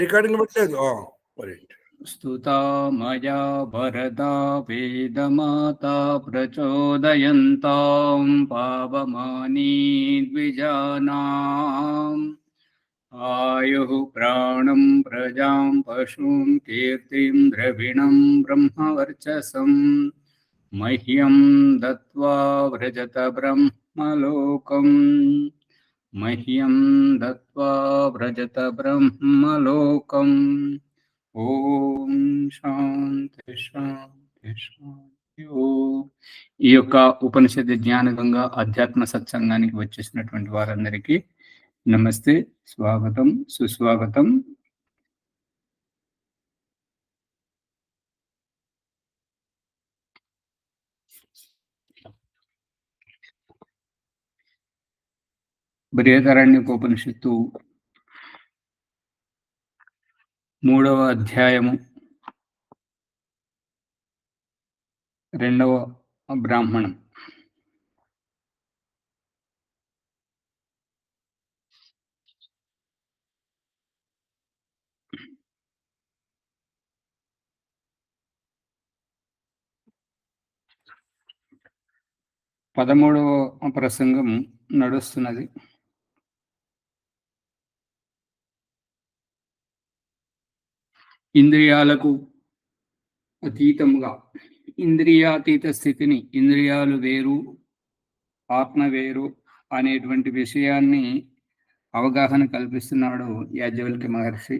Recording పెట్టలేదు. స్తుతా మయా భరతా వేదమాతా ప్రచోదయంతాం పావమానీ ద్విజానాం ఆయుః ప్రాణం ప్రజాం పశుం కీర్తిం ద్రవిణం బ్రహ్మవర్చసం మహ్యం దత్వా వ్రజత బ్రహ్మలోకం మహ్యం దత్వా వ్రజత బ్రహ్మలోకం. ఓం శాంతి శాంతి శాంతి. ఈ యొక్క ఉపనిషత్తు జ్ఞానగంగా అధ్యాత్మ సత్సంగానికి వచ్చేసినటువంటి వారందరికీ నమస్తే, స్వాగతం, సుస్వాగతం. బృహదారణ్యకోపనిషత్తు 3వ అధ్యాయము 2వ బ్రాహ్మణం. పదమూడవ ప్రసంగం నడుస్తున్నది. ఇంద్రియాలకు అతీతముగా, ఇంద్రియాతీత స్థితిని, ఇంద్రియాలు వేరు ఆత్మ వేరు అనేటువంటి విషయాన్ని అవగాహన కల్పిస్తున్నాడు యాజ్ఞవల్క్య మహర్షి.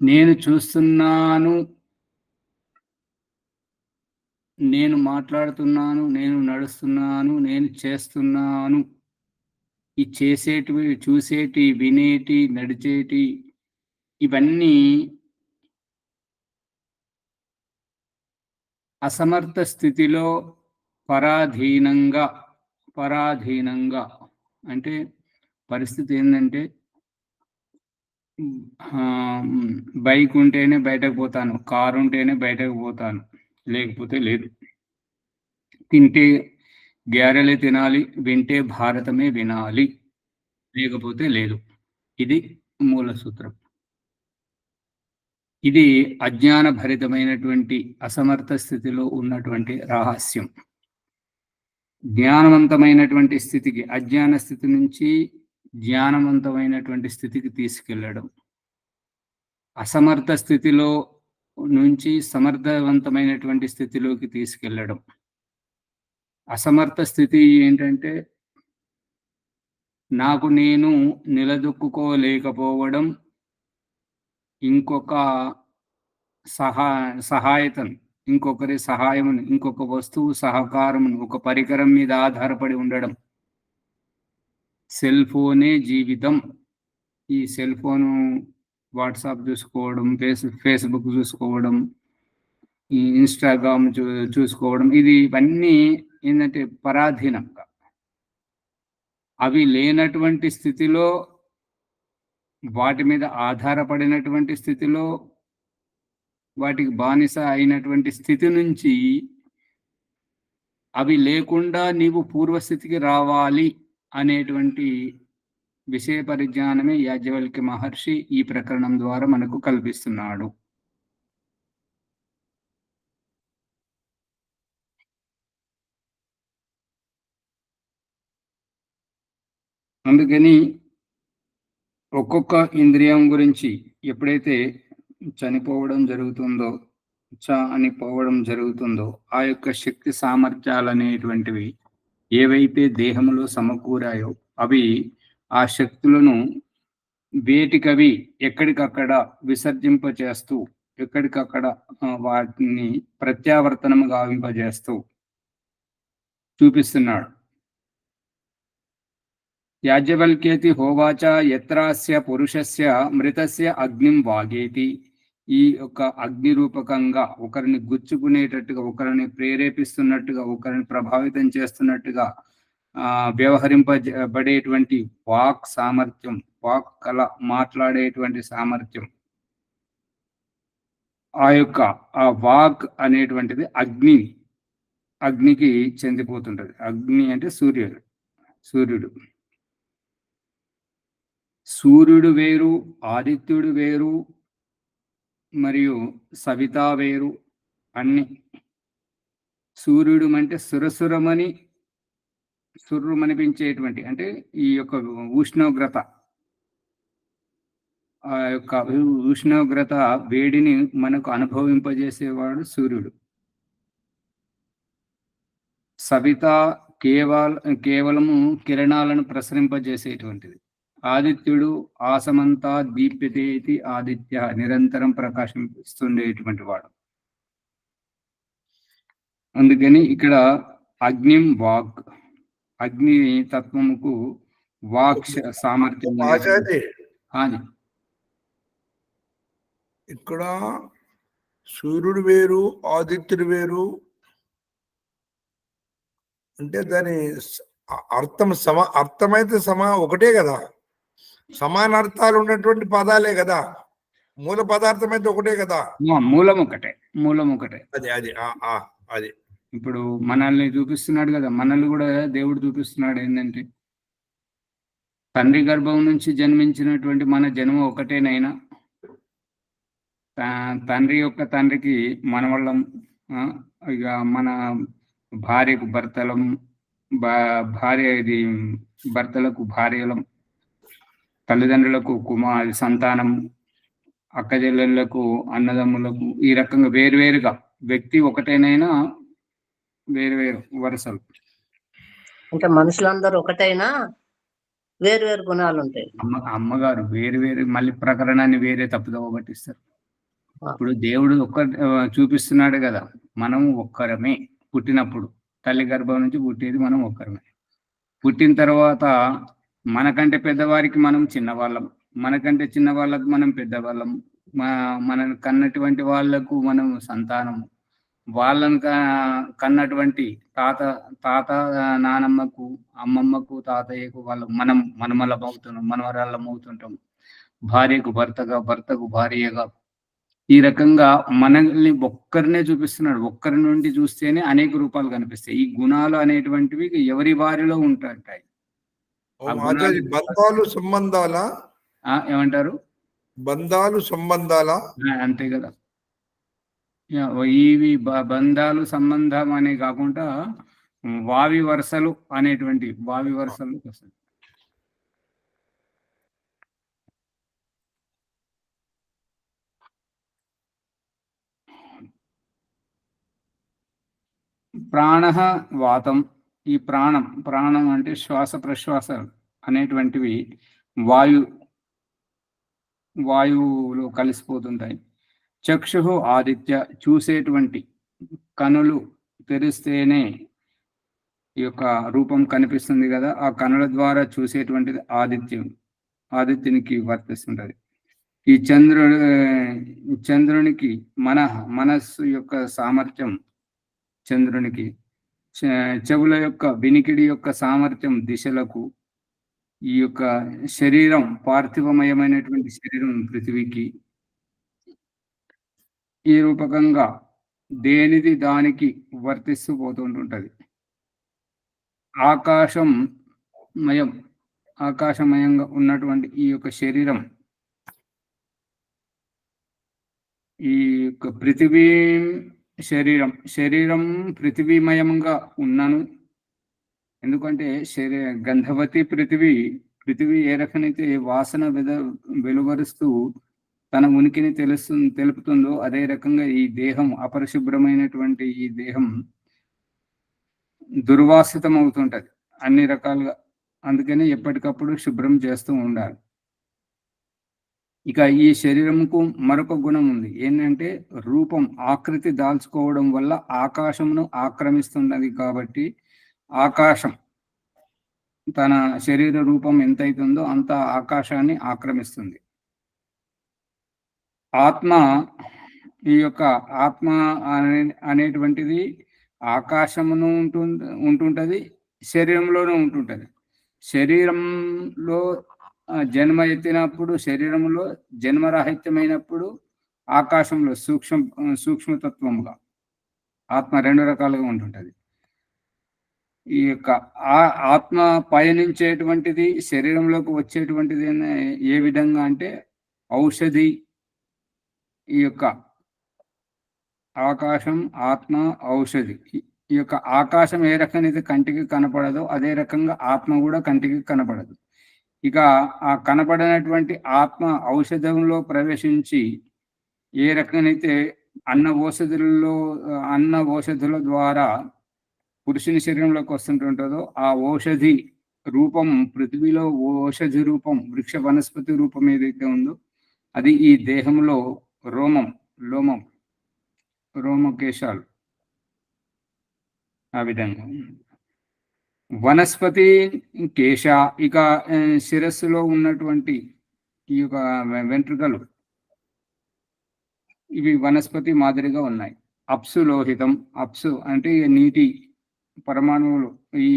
నేను చూస్తున్నాను, నేను మాట్లాడుతున్నాను, నేను నడుస్తున్నాను, నేను చేస్తున్నాను. ఈ చేసేటివి, చూసేటి, వినేటి, నడిచేటి ఇవన్నీ అసమర్థ స్థితిలో పరాధీనంగా అంటే పరిస్థితి ఏంటంటే, బైక్ ఉంటేనే బయటకు పోతాను, కారు ఉంటేనే బయటకు పోతాను, లేకపోతే లేదు. తింటే గ్యారెలే తినాలి, వింటే భారతమే వినాలి, లేకపోతే లేదు. ఇది మూల సూత్రం. ఇది అజ్ఞాన భరితమైనటువంటి అసమర్థ స్థితిలో ఉన్నటువంటి రహస్యం. జ్ఞానవంతమైనటువంటి స్థితికి, అజ్ఞాన స్థితి నుంచి జ్ఞానవంతమైనటువంటి స్థితికి తీసుకెళ్ళడం, అసమర్థ స్థితిలో నుంచి సమర్థవంతమైనటువంటి స్థితిలోకి తీసుకెళ్ళడం. అసమర్థ స్థితి ఏంటంటే, నాకు నేను నిలదొక్కుకోలేకపోవడం, ఇంకొక సహాయతను, ఇంకొకరి సహాయమును, ఇంకొక వస్తువు సహకారమును, ఒక పరికరం మీద ఆధారపడి ఉండడం. సెల్ ఫోనే జీవితం. ఈ సెల్ ఫోను వాట్సాప్ చూసుకోవడం, ఫేస్బుక్ చూసుకోవడం, ఈ ఇన్స్టాగ్రామ్ చూసుకోవడం, ఇవన్నీ ఏంటంటే పరాధీనంగా. అవి లేనటువంటి స్థితిలో, వాటి మీద ఆధారపడినటువంటి స్థితిలో, వాటికి బానిస అయినటువంటి స్థితి నుంచి అవి లేకుండా నీవు పూర్వస్థితికి రావాలి అనేటువంటి విషయ పరిజ్ఞానమే యాజ్ఞవల్క్య మహర్షి ఈ ప్రకరణం ద్వారా మనకు కల్పిస్తున్నాడు. అందుకని ఒక్కొక్క ఇంద్రియం గురించి ఎప్పుడైతే చనిపోవడం జరుగుతుందో, అనిపోవడం జరుగుతుందో, ఆ యొక్క శక్తి సామర్థ్యాలు అనేటువంటివి ఏవైతే దేహంలో సమకూరాయో అవి ఆ శక్తులను వేటికవి ఎక్కడికక్కడ విసర్జింపజేస్తూ, ఎక్కడికక్కడ వాటిని ప్రత్యావర్తనము గావింపజేస్తూ చూపిస్తున్నాడు. యాజ్ఞవల్క్యేతి హోవాచ యత్రాస్య పురుషస్య మృతస్య అగ్నిం వాగేతి. ఈ యొక్క అగ్ని రూపకంగా ఒకరిని గుచ్చుకునేటట్టుగా, ఒకరిని ప్రేరేపిస్తున్నట్టుగా, ఒకరిని ప్రభావితం చేస్తున్నట్టుగా వ్యవహరింపబడేటువంటి వాక్ సామర్థ్యం, వాక్ కళ, మాట్లాడేటువంటి సామర్థ్యం, ఆ వాక్ అనేటువంటిది అగ్నికి చెందిపోతుంటది. అగ్ని అంటే సూర్యుడు. సూర్యుడు వేరు, ఆదిత్యుడు వేరు, మరియు సవిత వేరు. అన్ని సూర్యుడు అంటే సురసురమని సుర్రుమనిపించేటువంటి అంటే ఈ యొక్క ఉష్ణోగ్రత, ఆ యొక్క ఉష్ణోగ్రత వేడిని మనకు అనుభవింపజేసేవాడు సూర్యుడు. సవిత కేవలము కిరణాలను ప్రసరింపజేసేటువంటిది. ఆదిత్యుడు ఆసమంతా దీప్యతేతి ఆదిత్య, నిరంతరం ప్రకాశిస్తుండేటువంటి వాడు. అందుకని ఇక్కడ అగ్నిం వాక్, అగ్ని తత్వముకు వాక్ సామర్థ్యం అది. ఇక్కడ సూర్యుడు వేరు, ఆదిత్యుడు వేరు అంటే దాని అర్థమైతే ఒకటే కదా, సమానార్థాలు ఉన్నటువంటి పదాలే కదా. మూల పదార్థం అయితే ఒకటే కదా. మూలం ఒకటే, మూలం ఒకటే. అది అది అది ఇప్పుడు మనల్ని చూపిస్తున్నాడు కదా, మనల్ని కూడా దేవుడు చూపిస్తున్నాడు. ఏంటంటే తండ్రి గర్భం నుంచి జన్మించినటువంటి మన జన్మ ఒకటేనైనా తండ్రి యొక్క తండ్రికి మనవళ్ళం, ఇక మన భార్యకు భర్తలం, భార్య ఇది భర్తలకు భార్యలం, తల్లిదండ్రులకు సంతానం, అక్కచెల్లెళ్లకు అన్నదమ్ములకు, ఈ రకంగా వేరువేరుగా వ్యక్తి ఒకటేనైనా వేరువేరు వరుసలు. అంటే మనుషులందరూ ఒకటైనా వేరు వేరు గుణాలు ఉంటాయి. అమ్మగారు వేరు వేరు మళ్ళీ ప్రకరణాన్ని వేరే తప్పుదోవ పట్టిస్తారు. ఇప్పుడు దేవుడు చూపిస్తున్నాడు కదా, మనం ఒక్కరమే. పుట్టినప్పుడు తల్లి గర్భం నుంచి పుట్టేది మనం ఒక్కరమే. పుట్టిన తర్వాత మనకంటే పెద్దవారికి మనం చిన్నవాళ్ళం, మనకంటే చిన్న వాళ్ళకు మనం పెద్దవాళ్ళం, మనల్ని కన్నటువంటి వాళ్లకు మనం సంతానం, వాళ్ళను కన్నటువంటి తాత నానమ్మకు, అమ్మమ్మకు, తాతయ్యకు వాళ్ళు మనం మనమలం అవుతున్నాం, మనవరాళ్ళం అవుతుంటాం. భార్యకు భర్తగా, భర్తకు భార్యగా, ఈ రకంగా మనల్ని ఒక్కరినే చూపిస్తున్నాడు. ఒక్కరి నుండి చూస్తేనే అనేక రూపాలు కనిపిస్తాయి. ఈ గుణాలు అనేటువంటివి ఎవరి వారిలో ఉంటాయి. బంధాలు సంబంధాల ఏమంటారు? బంధాలు సంబంధాల అంతే కదా. ఇవి బంధాలు సంబంధం అనే కాకుండా వావి వరుసలు అనేటువంటి వావి వరుసలు వస్తాయి. ప్రాణ వాతం, ఈ ప్రాణం అంటే శ్వాస ప్రశ్వాస అనేటువంటివి వాయువులో కలిసిపోతుంటాయి. చక్షు ఆదిత్య, చూసేటువంటి కనులు తెరిస్తేనే ఈ యొక్క రూపం కనిపిస్తుంది కదా, ఆ కనుల ద్వారా చూసేటువంటిది ఆదిత్యునికి వర్తిస్తుంటది. ఈ చంద్రునికి మనస్సు యొక్క సామర్థ్యం చంద్రునికి, చెవుల యొక్క వినికిడి యొక్క సామర్థ్యం దిశలకు, ఈ యొక్క శరీరం పార్థివమయమైనటువంటి శరీరం పృథివీకి. ఈ రూపకంగా దేనిది దానికి వర్తిస్తూ పోతుంటుంటది. ఆకాశమయంగా ఉన్నటువంటి ఈ యొక్క శరీరం, ఈ యొక్క పృథివీ శరీరం పృథివీమయంగా ఉన్నాను. ఎందుకంటే గంధవతి పృథివీ ఏ రకమైతే వాసన వెలువరుస్తూ తన ఉనికిని తెలుపుతుందో, అదే రకంగా ఈ దేహం, అపరిశుభ్రమైనటువంటి ఈ దేహం దుర్వాసితం అవుతుంటది అన్ని రకాలుగా. అందుకని ఎప్పటికప్పుడు శుభ్రం చేస్తూ ఉండాలి. ఇక ఈ శరీరంకు మరొక గుణం ఉంది. ఏంటంటే రూపం, ఆకృతి దాల్చుకోవడం వల్ల ఆకాశమును ఆక్రమిస్తున్నది. కాబట్టి ఆకాశం తన శరీర రూపం ఎంతైతుందో అంత ఆకాశాన్ని ఆక్రమిస్తుంది. ఈ యొక్క ఆత్మ అనేటువంటిది ఆకాశమును ఉంటుంటది, శరీరంలోనూ ఉంటుంటది. శరీరంలో జన్మ ఎత్తినప్పుడు, శరీరంలో జన్మరాహిత్యమైనప్పుడు ఆకాశంలో సూక్ష్మతత్వముగా ఆత్మ రెండు రకాలుగా ఉంటుంటది. ఈ యొక్క ఆత్మ పయనించేటువంటిది శరీరంలోకి వచ్చేటువంటిది ఏ విధంగా అంటే ఔషధి, ఈ యొక్క ఆకాశం, ఆత్మ, ఔషధి. ఈ యొక్క ఆకాశం ఏ రకంగా అయితే కంటికి కనపడదో అదే రకంగా ఆత్మ కూడా కంటికి కనపడదు. ఇక ఆ కనపడనటువంటి ఆత్మ ఔషధంలో ప్రవేశించి ఏ రకంగానైతే అన్న ఓషధుల ద్వారా పురుషుని శరీరంలోకి వస్తుంటుంటుందో ఆ ఓషధి రూపం, పృథ్వీలో ఓషధి రూపం, వృక్ష వనస్పతి రూపం ఏదైతే ఉందో అది ఈ దేహంలో లోమం, రోమకేశాలు ఆ విధంగా. వనస్పతి కేశ, ఇక శిరస్సులో ఉన్నటువంటి ఈ యొక్క వెంట్రుకలు ఇవి వనస్పతి మాదిరిగా ఉన్నాయి. అప్సు లోహితం, అప్సు అంటే నీటి పరమాణువులు, ఈ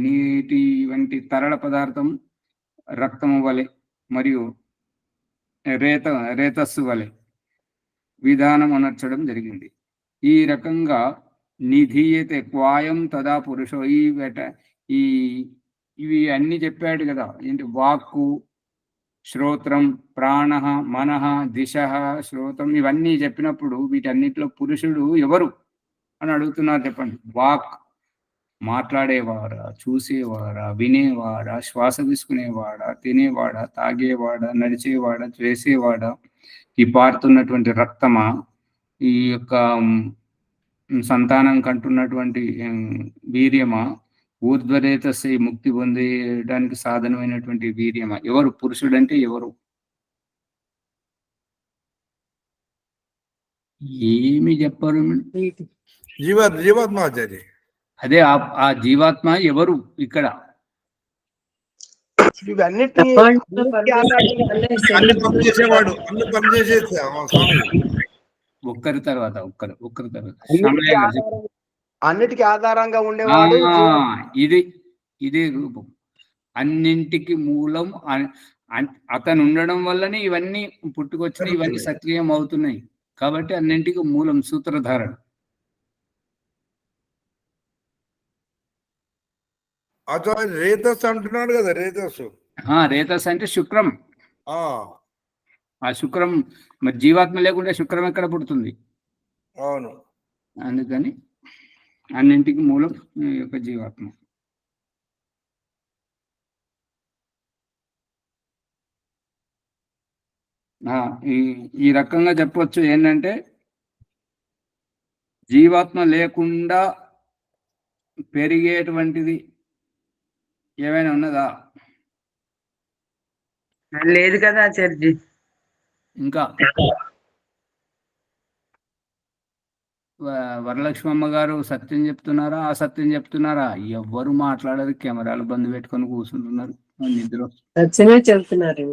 నీటి వంటి తరళ పదార్థం రక్తము వలె మరియు రేతస్సు వలె విధానం అనర్చడం జరిగింది. ఈ రకంగా నిధీయతే క్వాయం తదా పురుషో, ఇవి అన్ని చెప్పాడు కదా, ఏంటి వాక్కు, శ్రోత్రం, ప్రాణ, మనః, దిశ, శ్రోతం, ఇవన్నీ చెప్పినప్పుడు వీటన్నిటిలో పురుషుడు ఎవరు అని అడుగుతున్నారు చెప్పండి. వాక్ మాట్లాడేవాడా, చూసేవాడా, వినేవాడా, శ్వాస తీసుకునేవాడా, తినేవాడా, తాగేవాడా, నడిచేవాడా, చేసేవాడా, ఈ పారుతున్నటువంటి రక్తమా, ఈ యొక్క సంతానం కంటున్నటువంటి వీర్యమా, ఊర్ధ్వరేతస్సై ముక్తి పొందడానికి సాధనమైనటువంటి వీర్యమా, ఎవరు పురుషుడు అంటే ఎవరు? ఏమి చెప్పరు. జీవాత్మ. అదే ఆ జీవాత్మ ఎవరు ఇక్కడ? ఒక్కరి తర్వాత అన్నిటికీ ఆధారంగా ఉండేవాడు. ఇదే రూపం, అన్నింటికి మూలం. అతను ఉండడం వల్లనే ఇవన్నీ పుట్టుకొచ్చినాయి, ఇవన్నీ సక్రియం అవుతున్నాయి. కాబట్టి అన్నింటికి మూలం, సూత్రధారణ. రేతస్ అంటున్నాడు కదా, రేతస్ అంటే శుక్రం. ఆ శుక్రం మరి జీవాత్మ లేకుండా శుక్రం ఎక్కడ పుడుతుంది? అవును. అందుకని అన్నింటికి మూలం ఈ యొక్క జీవాత్మ. ఈ రకంగా చెప్పవచ్చు ఏంటంటే జీవాత్మ లేకుండా పెరిగేటువంటిది ఏమైనా ఉన్నదా? లేదు కదా చర్జీ. ఇంకా వరలక్ష్మమ్మ గారు సత్యం చెప్తున్నారా, అసత్యం చెప్తున్నారా? ఎవ్వరు మాట్లాడదు, కెమెరాలు బంద్ పెట్టుకొని కూర్చుంటున్నారు. నిద్ర సత్యమే చెప్తున్నారు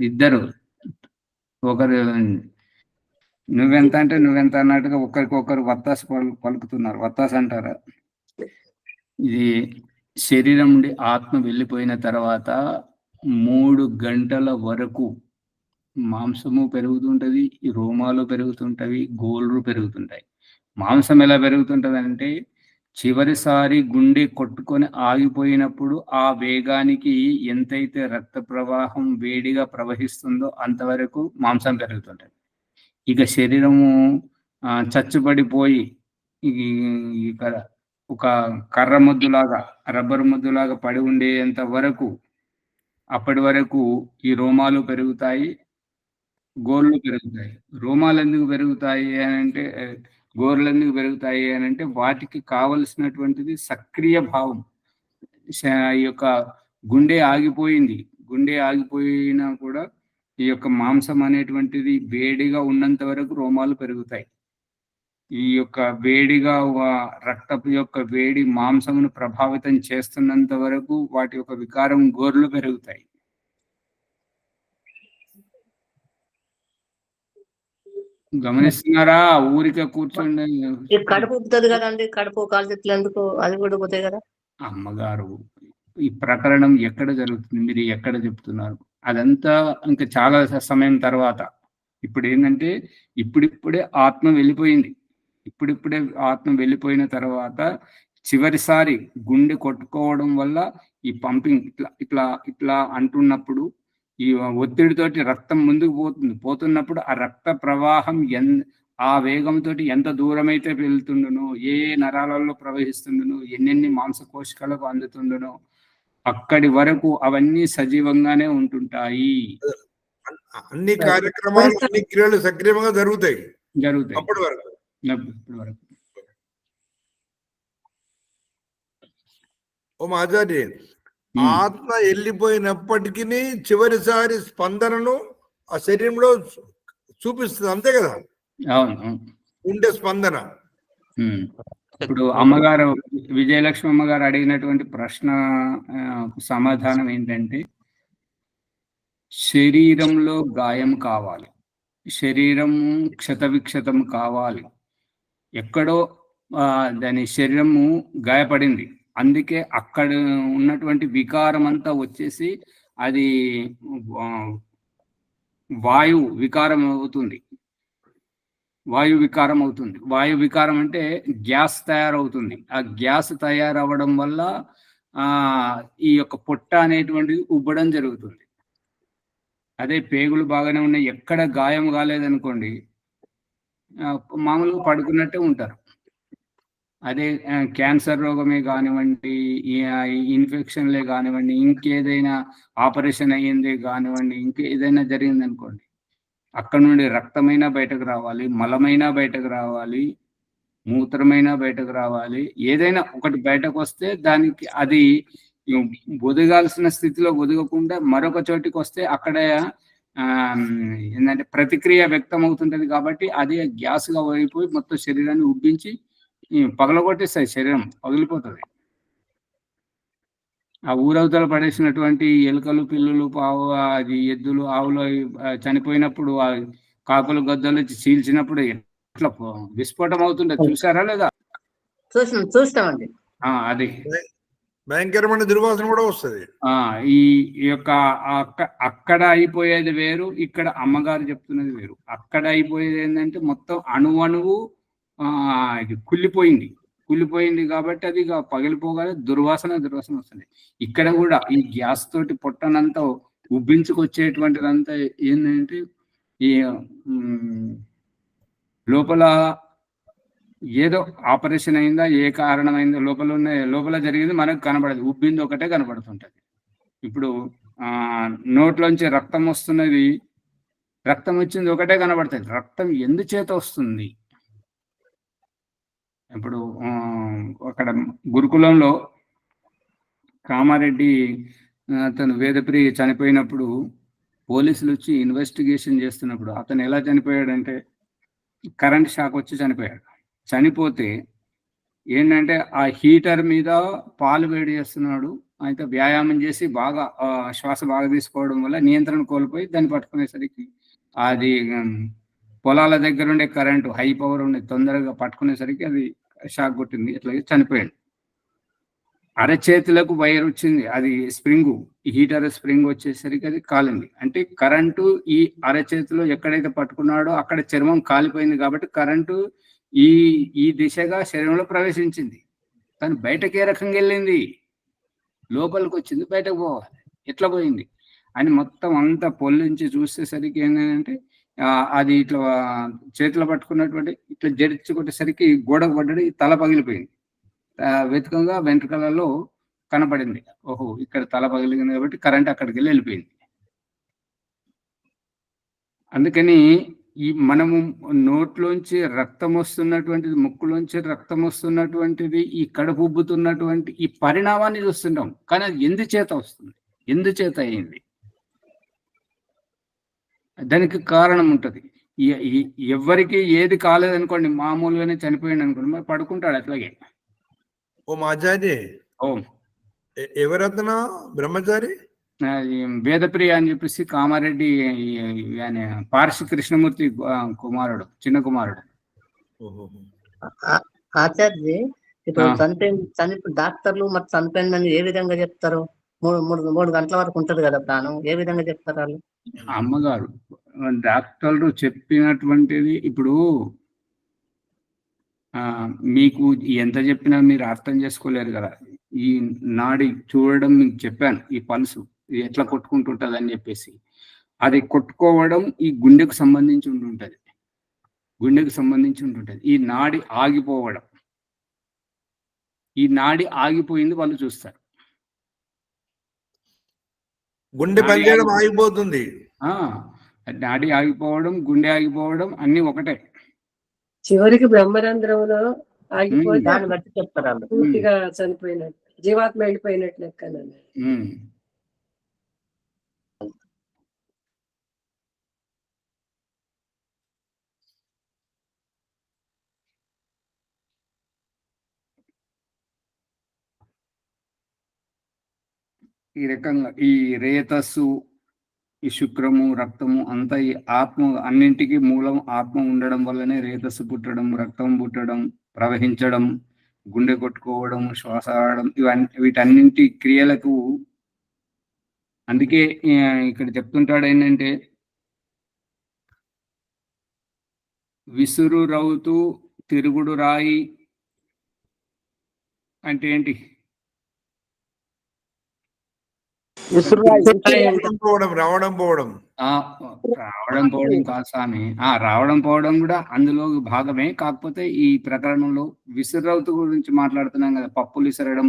ఇద్దరు. ఒకరు నువ్వెంత అంటే నువ్వెంత అన్నట్టుగా ఒకరికొకరు వత్తాసు పలుకుతున్నారు. వత్తాసు అంటారా? ఇది శరీరం నుండి ఆత్మ వెళ్ళిపోయిన తర్వాత 3 గంటల వరకు మాంసము పెరుగుతుంటది, రోమాలు పెరుగుతుంటవి, గోళ్ళు పెరుగుతుంటాయి. మాంసం ఎలా పెరుగుతుంటది అంటే చివరిసారి గుండె కొట్టుకొని ఆగిపోయినప్పుడు ఆ వేగానికి ఎంతైతే రక్త ప్రవాహం వేడిగా ప్రవహిస్తుందో అంతవరకు మాంసం పెరుగుతుంటది. ఇక శరీరము చచ్చుబడిపోయి ఇక్కడ ఒక కర్ర ముద్దులాగా, రబ్బర్ ముద్దులాగా పడి ఉండేంత వరకు, అప్పటి వరకు ఈ రోమాలు పెరుగుతాయి, గోర్లు పెరుగుతాయి. రోమాలు ఎందుకు పెరుగుతాయి అని అంటే, గోర్లు ఎందుకు పెరుగుతాయి అని అంటే వాటికి కావలసినటువంటిది సక్రియ భావం. ఈ యొక్క గుండె ఆగిపోయింది, గుండె ఆగిపోయినా కూడా ఈ యొక్క మాంసం అనేటువంటిది వేడిగా ఉన్నంత వరకు రోమాలు పెరుగుతాయి. ఈ యొక్క వేడిగా రక్తపు యొక్క వేడి మాంసమును ప్రభావితం చేస్తున్నంత వరకు వాటి యొక్క వికారం గోర్లు పెరుగుతాయి. గమనిస్తున్నారా? ఊరికే కూర్చోండి. కడుపు ఉబ్బుతుంది కదండి, కడుపు కాలు చేతులు ఎందుకు అది కూడా పోతాయి కదా. అమ్మగారు, ఈ ప్రకరణం ఎక్కడ జరుగుతుంది, మీరు ఎక్కడ చెప్తున్నారు? అదంతా ఇంకా చాలా సమయం తర్వాత. ఇప్పుడు ఏంటంటే ఇప్పుడిప్పుడే ఆత్మ వెళ్ళిపోయింది. ఇప్పుడిప్పుడే ఆత్మ వెళ్ళిపోయిన తర్వాత చివరిసారి గుండె కొట్టుకోవడం వల్ల ఈ పంపింగ్ ఇట్లా ఇట్లా ఇట్లా అంటున్నప్పుడు ఈ ఒత్తిడితోటి రక్తం ముందుకు పోతున్నప్పుడు ఆ రక్త ప్రవాహం ఆ వేగంతో ఎంత దూరం అయితే వెళ్తుండునో, ఏ నరాలలో ప్రవహిస్తుండునో, ఎన్నెన్ని మాంసకోశికలకు అందుతుండునో అక్కడి వరకు అవన్నీ సజీవంగానే ఉంటుంటాయి. అన్ని కార్యక్రమాలు, అన్ని క్రియలు సక్రమంగా జరుగుతాయి జరుగుతాయి అప్పటి వరకు. ఇప్పటి వరకు. ఓ ఆచార్య, ఆత్మ వెళ్ళిపోయినప్పటికీ చివరిసారి స్పందనను ఆ శరీరంలో చూపిస్తుంది, అంతే కదా? అవును. ఉండే స్పందన. ఇప్పుడు అమ్మగారు, విజయలక్ష్మి అమ్మగారు అడిగినటువంటి ప్రశ్న సమాధానం ఏంటంటే, శరీరంలో గాయం కావాలి, శరీరం క్షతవిక్షతం కావాలి, ఎక్కడో దాని శరీరము గాయపడింది, అందుకే అక్కడ ఉన్నటువంటి వికారం అంతా వచ్చేసి అది వాయు వికారం అవుతుంది. వాయు వికారం అంటే గ్యాస్ తయారవుతుంది. ఆ గ్యాస్ తయారవ్వడం వల్ల ఈ యొక్క పొట్ట అనేటువంటిది ఉబ్బడం జరుగుతుంది. అదే పేగులు బాగానే ఉన్నాయి, ఎక్కడ గాయం కాలేదనుకోండి, మామూలుగా పడుకున్నట్టే ఉంటారు. అదే క్యాన్సర్ రోగమే కానివ్వండి, ఇన్ఫెక్షన్లే కానివ్వండి, ఇంకేదైనా ఆపరేషన్ అయ్యిందే కానివ్వండి, ఇంకేదైనా జరిగింది అనుకోండి, అక్కడ నుండి రక్తమైనా బయటకు రావాలి, మలమైనా బయటకు రావాలి, మూత్రమైనా బయటకు రావాలి, ఏదైనా ఒకటి బయటకు వస్తే దానికి అది ఒదగాల్సిన స్థితిలో ఒదగకుండా మరొక చోటికి వస్తే అక్కడ ఏంటంటే ప్రతిక్రియ వ్యక్తం అవుతుంటది. కాబట్టి అది గ్యాస్గా అయిపోయి మొత్తం శరీరాన్ని ఉబ్బించి పగలగొట్టేస్తాయి, శరీరం పగిలిపోతుంది. ఆ ఊరవతల పడేసినటువంటి ఎలుకలు, పిల్లులు, అది ఎద్దులు, ఆవులు చనిపోయినప్పుడు ఆ కాకులు, గద్దలు చీల్చినప్పుడు ఎట్లా విస్ఫోటం అవుతుండే చూసారా లేదా? చూస్తామండి. అది భయంకరమైన దుర్వాసన కూడా వస్తుంది. ఈ యొక్క అక్కడ అయిపోయేది వేరు, ఇక్కడ అమ్మగారు చెప్తున్నది వేరు. అక్కడ అయిపోయేది ఏంటంటే మొత్తం అణువు ఇది కుళ్ళిపోయింది కాబట్టి అది పగిలిపోగానే దుర్వాసన వస్తుంది. ఇక్కడ కూడా ఈ గ్యాస్ తోటి పొట్టనంతా ఉబ్బించుకొచ్చేటువంటిదంతా ఏంటంటే ఈ లోపల ఏదో ఆపరేషన్ అయిందా, ఏ కారణమైందో, లోపల జరిగింది మనకు కనబడదు, ఉబ్బింది ఒకటే కనబడుతుంటది. ఇప్పుడు నోట్లోంచి రక్తం వస్తున్నది, రక్తం వచ్చింది ఒకటే కనబడుతుంది, రక్తం ఎందుచేత వస్తుంది? ఇప్పుడు అక్కడ గురుకులంలో కామారెడ్డి అతను వేదప్రియ చనిపోయినప్పుడు పోలీసులు వచ్చి ఇన్వెస్టిగేషన్ చేస్తున్నప్పుడు అతను ఎలా చనిపోయాడంటే కరెంట్ షాక్ వచ్చి చనిపోయాడు. చనిపోతే ఏంటంటే ఆ హీటర్ మీద పాలు వేడి చేస్తున్నాడు, అయితే వ్యాయామం చేసి బాగా శ్వాస బాగా తీసుకోవడం వల్ల నియంత్రణ కోల్పోయి దాన్ని పట్టుకునేసరికి అది పొలాల దగ్గర ఉండే కరెంటు హై పవర్ ఉండే తొందరగా పట్టుకునేసరికి అది షాక్ కొట్టింది, అట్లాగే చనిపోయాడు. అరచేతులకు వైర్ వచ్చింది, అది స్ప్రింగు, హీటర్ స్ప్రింగ్ వచ్చేసరికి అది కాలింది. అంటే కరెంటు ఈ అరచేతిలో ఎక్కడైతే పట్టుకున్నాడో అక్కడ చర్మం కాలిపోయింది కాబట్టి కరెంటు ఈ దిశగా శరీరంలో ప్రవేశించింది, కానీ బయటకి ఏ రకంగా వెళ్ళింది? లోపలికి వచ్చింది, బయటకు పోవాలి, ఎట్లా పోయింది అని మొత్తం అంతా పొల్లించి చూసేసరికి ఏంటంటే అది ఇట్లా చేతిలో పట్టుకున్నటువంటి ఇట్లా జడిచి కొట్టేసరికి గోడకు పడ్డది, తల పగిలిపోయింది. వెతుకంగా వెంట్రుకలలో కనపడింది, ఓహో ఇక్కడ తల పగిలింది కాబట్టి కరెంట్ అక్కడికి వెళ్ళిపోయింది. అందుకని ఈ మనము నోట్లోంచి రక్తం వస్తున్నటువంటిది, ముక్కులోంచి రక్తం వస్తున్నటువంటిది, ఈ కడుపు ఉబ్బుతున్నటువంటి ఈ పరిణామాన్ని చూస్తుంటాం, కానీ అది ఎందుచేత వస్తుంది, ఎందుచేత అయింది, దానికి కారణం ఉంటుంది. ఎవరికి ఏది కాలేదనుకోండి, మామూలుగానే చనిపోయింది అనుకోండి, మరి పడుకుంటాడు అట్లాగే. ఓ ఆచార్య, ఎవరతను బ్రహ్మచారి? వేదప్రియ అని చెప్పేసి కామారెడ్డి పార్శి కృష్ణమూర్తి కుమారుడు, చిన్న కుమారుడు. ఆచార్య, ఇప్పుడు చనిపోయిన డాక్టర్లు మరి చనిపోయిందని ఏ విధంగా చెప్తారు? మూడు గంటల వరకు ఉంటది కదా ప్రాణం, ఏ విధంగా చెప్తారు వాళ్ళు? అమ్మగారు డాక్టర్లు చెప్పినటువంటిది, ఇప్పుడు మీకు ఎంత చెప్పినా మీరు అర్థం చేసుకోలేరు కదా. ఈ నాడి చూడడం మీకు చెప్పాను, ఈ పల్సు ఇది ఎట్లా కొట్టుకుంటుంటది అని చెప్పేసి. అది కొట్టుకోవడం ఈ గుండెకు సంబంధించి ఉంటుంటది, గుండెకు సంబంధించి ఉంటుంటది. ఈ నాడి ఆగిపోవడం, ఈ నాడి ఆగిపోయింది వాళ్ళు చూస్తారు. గుండె పనిచేయడం ఆగిపోతుంది. నాడి ఆగిపోవడం, గుండె ఆగిపోవడం అన్ని ఒకటే. చివరికి బ్రహ్మరంధ్రంలో ఆగిపోతే దాన్ని బట్టి చెప్తారు వాళ్ళు. పూర్తిగా చనిపోయినట్టు, జీవాత్మ వెళ్ళిపోయినట్టు లెక్కనండి. ఈ రకంగా ఈ రేతస్సు, ఈ శుక్రము, రక్తము అంతా ఈ ఆత్మ, అన్నింటికి మూలం ఆత్మ ఉండడం వల్లనే రేతస్సు పుట్టడం, రక్తం పుట్టడం, ప్రవహించడం, గుండె కొట్టుకోవడం, శ్వాస ఆడడం, వీటన్నింటి క్రియలకు. అందుకే ఇక్కడ చెప్తుంటాడు ఏంటంటే, విసురు రౌతు తిరుగుడు రాయి అంటే ఏంటి? రావడం పోవడం కాదు స్వామి. రావడం పోవడం కూడా అందులో భాగమే. కాకపోతే ఈ ప్రకరణంలో విసురౌతు గురించి మాట్లాడుతున్నాం కదా, పప్పులు విసరడం.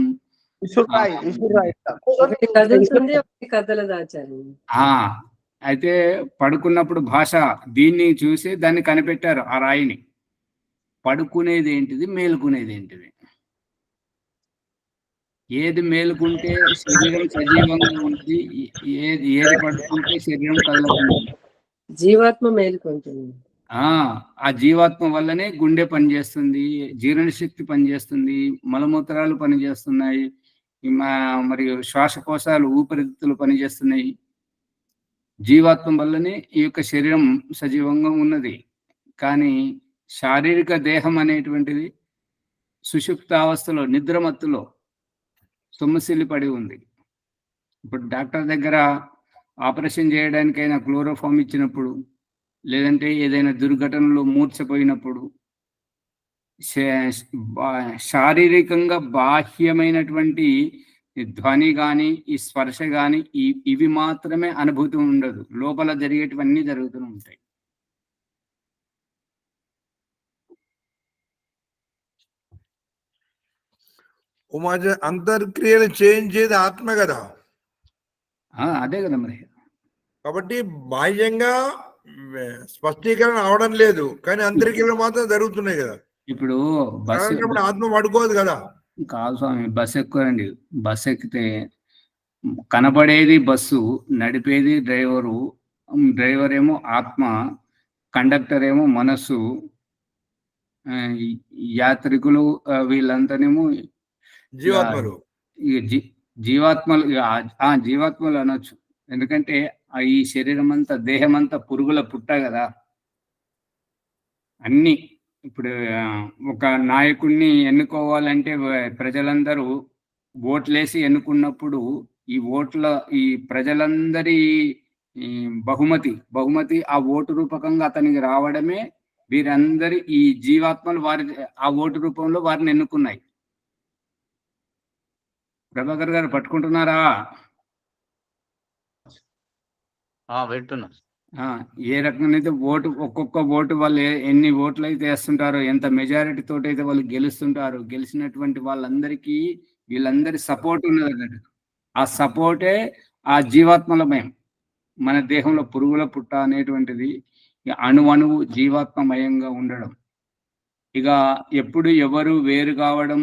అయితే పడుకున్నప్పుడు భాష దీన్ని చూసి దాన్ని కనిపెట్టారు, ఆ రాయిని. పడుకునేది ఏంటిది, మేలుకునేది ఏంటిది? ఏది మేలుకుంటే శరీరం సజీవంగా ఉంటుంది, ఏది పడుకుంటే శరీరం కదలకుంటుంది. జీవాత్మ మేలుకుంటుంది. ఆ జీవాత్మ వల్లనే గుండె పనిచేస్తుంది, జీర్ణశక్తి పనిచేస్తుంది, మలమూత్రాలు పనిచేస్తున్నాయి, మరియు శ్వాసకోశాలు, ఊపిరితిత్తులు పనిచేస్తున్నాయి. జీవాత్మ వల్లనే ఈ యొక్క శరీరం సజీవంగా ఉన్నది. కానీ శారీరక దేహం అనేటువంటిది సుషుప్తావస్థలో, నిద్రమత్తులో సొమ్మసిల్లి పడి ఉంది. ఇప్పుడు డాక్టర్ దగ్గర ఆపరేషన్ చేయడానికైనా క్లోరోఫామ్ ఇచ్చినప్పుడు, లేదంటే ఏదైనా దుర్ఘటనలో మూర్ఛపోయినప్పుడు, శారీరకంగా బాహ్యమైనటువంటి ధ్వని కానీ, ఈ స్పర్శ కానీ, ఇవి మాత్రమే అనుభూతి ఉండదు, లోపల జరిగేటివన్నీ జరుగుతూ ఉంటాయి. అంతర్క్రియలు చేయించేది ఆత్మ కదా. అదే కదా మరి. కాబట్టి బాహ్యంగా స్పష్టీకరణ అవడం లేదు, కానీ అంతర్క్రియలు మాత్రం జరుగుతున్నాయి కదా. ఇప్పుడు ఆత్మ పడుకోదు కదా. కాదు స్వామి, బస్సు ఎక్కువండి. బస్సు ఎక్కితే కనబడేది బస్సు, నడిపేది డ్రైవరు. డ్రైవర్ ఏమో ఆత్మ, కండక్టర్ ఏమో మనస్సు, యాత్రికులు వీళ్ళంతానేమో జీవాత్మలు. జీవాత్మలు జీవాత్మలు అనొచ్చు. ఎందుకంటే ఈ శరీరం అంతా, దేహం అంతా పురుగుల పుట్ట కదా. అన్ని ఇప్పుడు ఒక నాయకుడిని ఎన్నుకోవాలంటే ప్రజలందరూ ఓట్లేసి ఎన్నుకున్నప్పుడు ఈ ప్రజలందరి బహుమతి ఆ ఓటు రూపకంగా అతనికి రావడమే. వీరందరి ఈ జీవాత్మలు వారి ఆ ఓటు రూపంలో వారిని ఎన్నుకున్నాయి. ప్రభాకర్ గారు పట్టుకుంటున్నారా? వింటున్నా. ఏ రకంగా అయితే ఒక్కొక్క ఓటు వాళ్ళు ఎన్ని ఓట్లు అయితే వేస్తుంటారో, ఎంత మెజారిటీ తోటి అయితే వాళ్ళు గెలుస్తుంటారో, గెలిచినటువంటి వాళ్ళందరికీ వీళ్ళందరి సపోర్ట్ ఉన్నది అన్నట్టు. ఆ సపోర్టే ఆ జీవాత్మలమయం. మన దేహంలో పురుగుల పుట్ట అనేటువంటిది అణువు జీవాత్మమయంగా ఉండడం. ఇక ఎప్పుడు ఎవరు వేరు కావడం,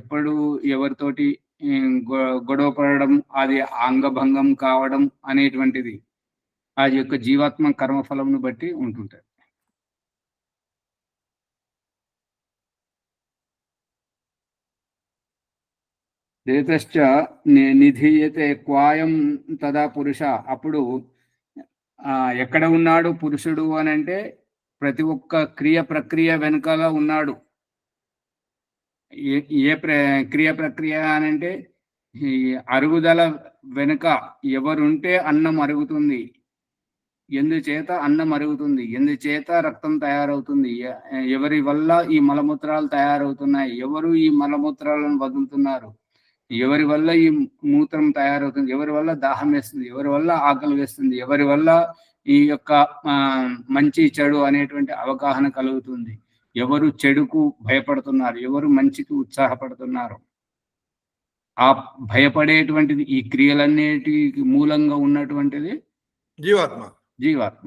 ఎప్పుడు ఎవరితోటి గొడవ పడడం, అది అంగభంగం కావడం అనేటువంటిది ఆ యొక్క జీవాత్మ కర్మఫలంను బట్టి ఉంటుంటది. రేతశ్చ నిధీయతే క్వాయం తదా పురుష. అప్పుడు ఎక్కడ ఉన్నాడు పురుషుడు అని అంటే, ప్రతి ఒక్క ప్రక్రియ వెనకాల ఉన్నాడు. ఏ క్రియ ప్రక్రియ అని అంటే, ఈ అరుగుదల వెనుక ఎవరుంటే అన్నం అరుగుతుంది, ఎందుచేత అన్నం అరుగుతుంది, ఎందుచేత రక్తం తయారవుతుంది, ఎవరి వల్ల ఈ మలమూత్రాలు తయారవుతున్నాయి, ఎవరు ఈ మలమూత్రాలను వదులుతున్నారు, ఎవరి వల్ల ఈ మూత్రం తయారవుతుంది, ఎవరి వల్ల దాహం వేస్తుంది, ఎవరి వల్ల ఆకలి వేస్తుంది, ఎవరి వల్ల ఈ యొక్క మంచి చెడు అనేటువంటి అవగాహన కలుగుతుంది, ఎవరు చెడుకు భయపడుతున్నారు, ఎవరు మంచికి ఉత్సాహపడుతున్నారు. ఆ భయపడేటువంటిది ఈ క్రియలన్నిటికి మూలంగా ఉన్నటువంటిది జీవాత్మ. జీవాత్మ.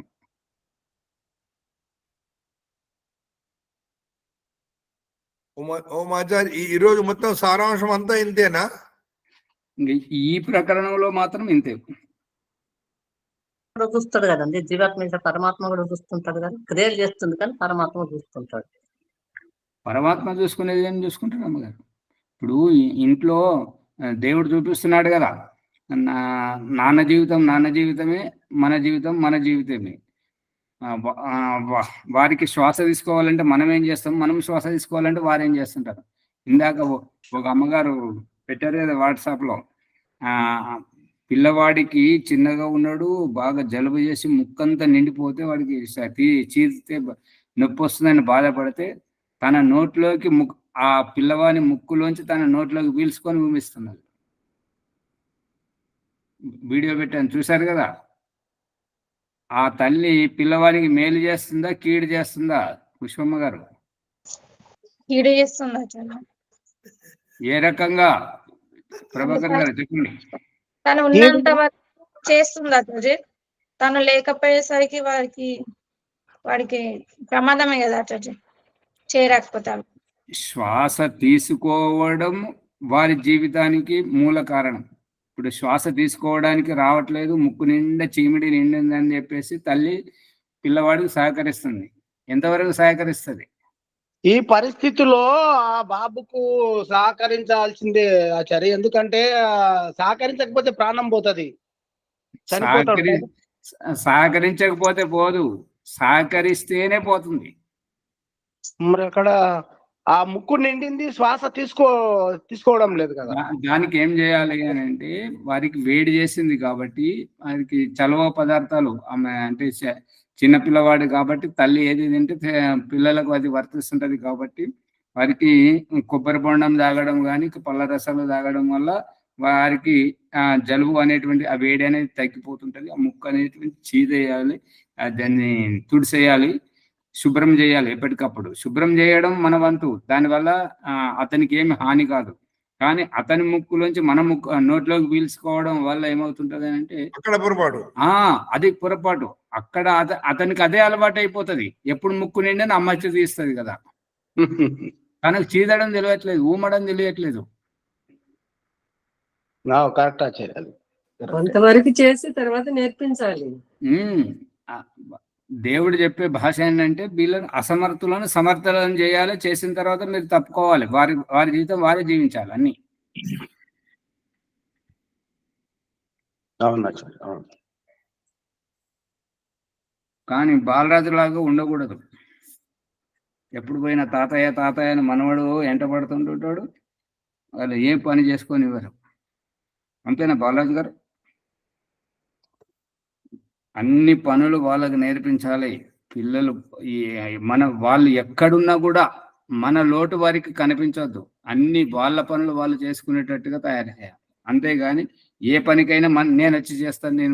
ఓమాచారి ఈ రోజు మొత్తం సారాంశం అంతా ఇంతేనా? ఈ ప్రకరణంలో మాత్రం ఇంతే. చూస్తాడు కదండి, జీవాత్మ మీద పరమాత్మ కూడా చూస్తుంటాడు కదా, క్రియలు చేస్తుంది కానీ పరమాత్మ చూస్తుంటాడు. పరమాత్మ చూసుకునేది ఏం చూసుకుంటాడు అమ్మగారు? ఇప్పుడు ఇంట్లో దేవుడు చూపిస్తున్నాడు కదా, నాన్న జీవితమే, మన జీవితం మన జీవితమే. వారికి శ్వాస తీసుకోవాలంటే మనం ఏం చేస్తాం, మనం శ్వాస తీసుకోవాలంటే వారు ఏం చేస్తుంటారు. ఇందాక ఒక అమ్మగారు పెట్టారు కదా వాట్సాప్లో, పిల్లవాడికి చిన్నగా ఉన్నాడు, బాగా జలుబు చేసి ముక్కంతా నిండిపోతే వాడికి చీరితే నొప్పి వస్తుందని బాధపడితే తన నోట్లోకి ఆ పిల్లవాడి ముక్కులోంచి తన నోట్లోకి పీల్చుకొని ఊమిస్తున్నది. వీడియో పెట్టాను, చూశారు కదా. ఆ తల్లి పిల్లవాడికి మేలు చేస్తుందా కీడు చేస్తుందా పుష్పమ్మ గారు? కీడు చేస్తుందా? ఏ రకంగా ప్రభాకర్ గారు చెప్పండి. తను ఉన్నంత వరకు చేస్తుందా? తను లేకపోయేసరికి వాడికి ప్రమాదమే కదా అట్లా చేయరాకపోతే. శ్వాస తీసుకోవడం వారి జీవితానికి మూల కారణం. ఇప్పుడు శ్వాస తీసుకోవడానికి రావట్లేదు, ముక్కు నిండా చీమిడి నిండింది అని చెప్పేసి తల్లి పిల్లవాడికి సహకరిస్తుంది. ఎంతవరకు సహకరిస్తుంది? ఈ పరిస్థితిలో ఆ బాబుకు సహకరించాల్సిందే ఆచార్య, ఎందుకంటే సహకరించకపోతే ప్రాణం పోతుంది, సహకరించకపోతే పోదు, సహకరిస్తేనే పోతుంది. మరి అక్కడ ఆ ముక్కు నిండింది, శ్వాస తీసుకోవడం లేదు కదా. దానికి ఏం చేయాలి అని అంటే, వారికి వేడి చేసింది కాబట్టి వారికి చలవ పదార్థాలు అంటే చిన్న పిల్లవాడు కాబట్టి తల్లి ఏది తింటే పిల్లలకు అది వర్తిస్తుంటది కాబట్టి వారికి కొబ్బరి బొండం తాగడం కానీ పళ్ళ రసాలు తాగడం వల్ల వారికి జలుబు అనేటువంటి ఆ వేడి అనేది తగ్గిపోతుంటది. ఆ ముక్కు అనేటువంటి చీదేయాలి, దాన్ని తుడిసేయాలి, శుభ్రం చేయాలి. ఎప్పటికప్పుడు శుభ్రం చేయడం మన వంతు. దానివల్ల అతనికి ఏమి హాని కాదు. కానీ అతని ముక్కులోంచి మన ముక్కు నోట్లోకి పీల్చుకోవడం వల్ల ఏమవుతుంటది అంటే అక్కడ పొరపాటు. అది పొరపాటు. అక్కడ అతనికి అదే అలవాటు అయిపోతుంది. ఎప్పుడు ముక్కు నిండి అమ్మచ్చి తీస్తుంది కదా, తనకు చీదడం తెలియట్లేదు, ఊమడం తెలియట్లేదు. కరెక్ట్ ఆచార్య. కొంతవరకు చేసి తర్వాత నేర్పించాలి. దేవుడు చెప్పే భాష ఏంటంటే వీళ్ళని అసమర్థులను సమర్థులను చేయాలి, చేసిన తర్వాత మీరు తప్పుకోవాలి, వారి జీవితం వారే జీవించాలి అన్ని. కానీ బాలరాజులాగా ఉండకూడదు. ఎప్పుడు పోయినా తాతయ్య అని మనవడు ఎంట పడుతుంటాడు, వాళ్ళు ఏ పని చేసుకొని ఇవ్వరు. అంతేనా బాలరాజు గారు? అన్ని పనులు వాళ్ళకి నేర్పించాలి. పిల్లలు వాళ్ళు ఎక్కడున్నా కూడా మన లోటు వారికి కనిపించవద్దు. అన్ని వాళ్ళ పనులు వాళ్ళు చేసుకునేటట్టుగా తయారు చేయాలి. అంతేగాని ఏ పనికైనా నేను వచ్చి చేస్తాను, నేను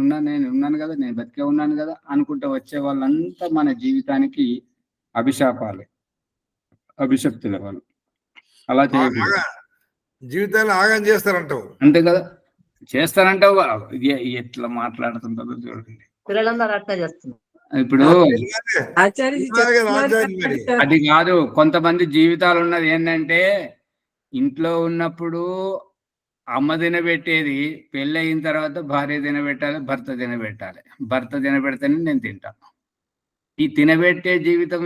ఉన్నాను కదా, నేను బతికే ఉన్నాను కదా అనుకుంటూ వచ్చే వాళ్ళంతా మన జీవితానికి అభిషక్తులే వాళ్ళు. అలా చేయకూడదు. జీవితాన్ని ఆగం చేస్తారంటావు. అంతే కదా, చేస్తారంటావు. ఎట్లా మాట్లాడుతుంటారో చూడండి. పిల్లలందరూ అట్లా చేస్తున్నారు. ఇప్పుడు అది కాదు, కొంతమంది జీవితాలు ఉన్నది ఏంటంటే, ఇంట్లో ఉన్నప్పుడు అమ్మ తినబెట్టేది, పెళ్ళి అయిన తర్వాత భార్య తినబెట్టాలి, భర్త తినబెట్టాలి. భర్త తినబెడితేనే నేను తింటాను. ఈ తినబెట్టే జీవితం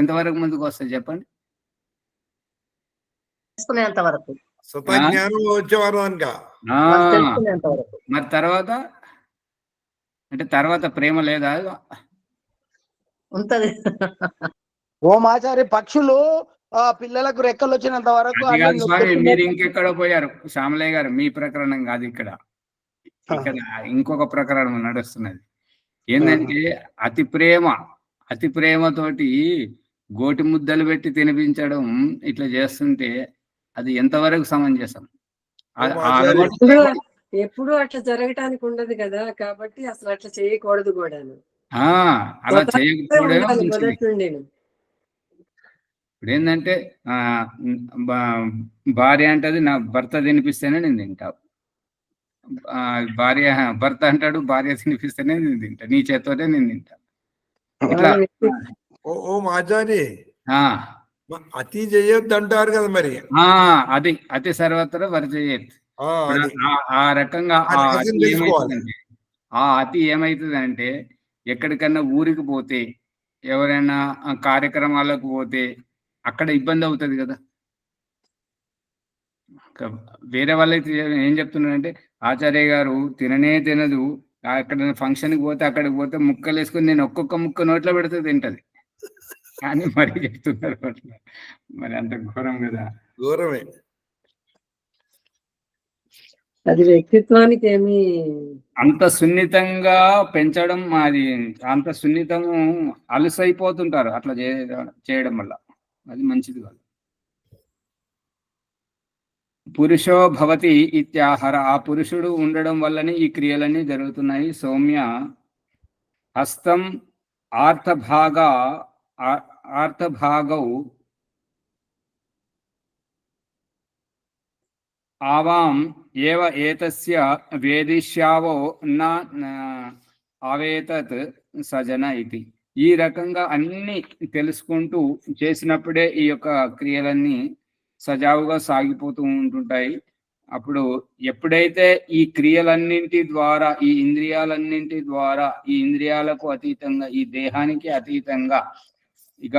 ఎంతవరకు ముందుకు వస్తుంది చెప్పండి? తెలుసుకునేంత వరకు, వచ్చేవారు మరి తర్వాత అంటే తర్వాత ప్రేమ లేదా? ఉంటది. ఓమాచారి పక్షులు పిల్లలకు రెక్కలు వచ్చినంత వరకు. మీరు ఇంకెక్కడ పోయారు శ్యామలయ్య గారు? మీ ప్రకరణం కాదు ఇక్కడ ఇంకొక ప్రకరణం నడుస్తున్నది. ఏంటంటే అతి ప్రేమతోటి గోటి ముద్దలు పెట్టి తినిపించడం ఇట్లా చేస్తుంటే అది ఎంతవరకు సమంజసం? ఆ అలవాటు ఎప్పుడు అట్లా జరగటానికి ఉండదు కదా, కాబట్టి అసలు అట్లా చేయకూడదు కూడాను. అలా చేయకపోవడమే ఉండాలి మంచిది. మొదటి నుండి. ఇప్పుడు ఏంటంటే భార్య అంటది నా భర్త తినిపిస్తేనే నేను తింటా, భర్త అంటాడు భార్య తినిపిస్తేనే నేను తింటా, నీ చేత్తోనే నేను తింటా. ఇట్లా ఓ ఆచార్య ఆ అతి చేయొద్దు అంటారు కదా మరి. అది అతి సర్వత్ర వర్జయేత్. ఆ రకంగా ఆ అతి ఏమైతుందంటే ఎక్కడికన్నా ఊరికి పోతే, ఎవరైనా కార్యక్రమాలకు పోతే అక్కడ ఇబ్బంది అవుతుంది కదా. వేరే వాళ్ళైతే ఏం చెప్తున్నారంటే ఆచార్య గారు తినదు, అక్కడ ఫంక్షన్కి పోతే అక్కడికి పోతే ముక్కలు వేసుకొని నేను ఒక్కొక్క ముక్క నోట్లో పెడితే తింటది కానీ మరి చెప్తున్నారు అట్లా. మరి అంత ఘోరం కదా. ఘోరమే. అది వ్యక్తిత్వానికి ఏమి అంత సున్నితంగా పెంచడం, అది అంత సున్నితము అలసైపోతుంటారు అట్లా చేయడం వల్ల. అది మంచిది కాదు. పురుషో భవతి ఇత్యాహార, ఆ పురుషుడు ఉండడం వల్లనే ఈ క్రియలన్నీ జరుగుతున్నాయి. సౌమ్య హస్తం ఆర్ధభాగౌ ఆవాం ఏవ ఏతస్య వేదిష్యావో న ఆవేతత్ సజన ఇది. ఈ రకంగా అన్ని తెలుసుకుంటూ చేసినప్పుడే ఈ యొక్క క్రియలన్నీ సజావుగా సాగిపోతూ ఉంటుంటాయి. అప్పుడు ఎప్పుడైతే ఈ క్రియలన్నింటి ద్వారా, ఈ ఇంద్రియాలన్నింటి ద్వారా, ఈ ఇంద్రియాలకు అతీతంగా, ఈ దేహానికి అతీతంగా, ఇక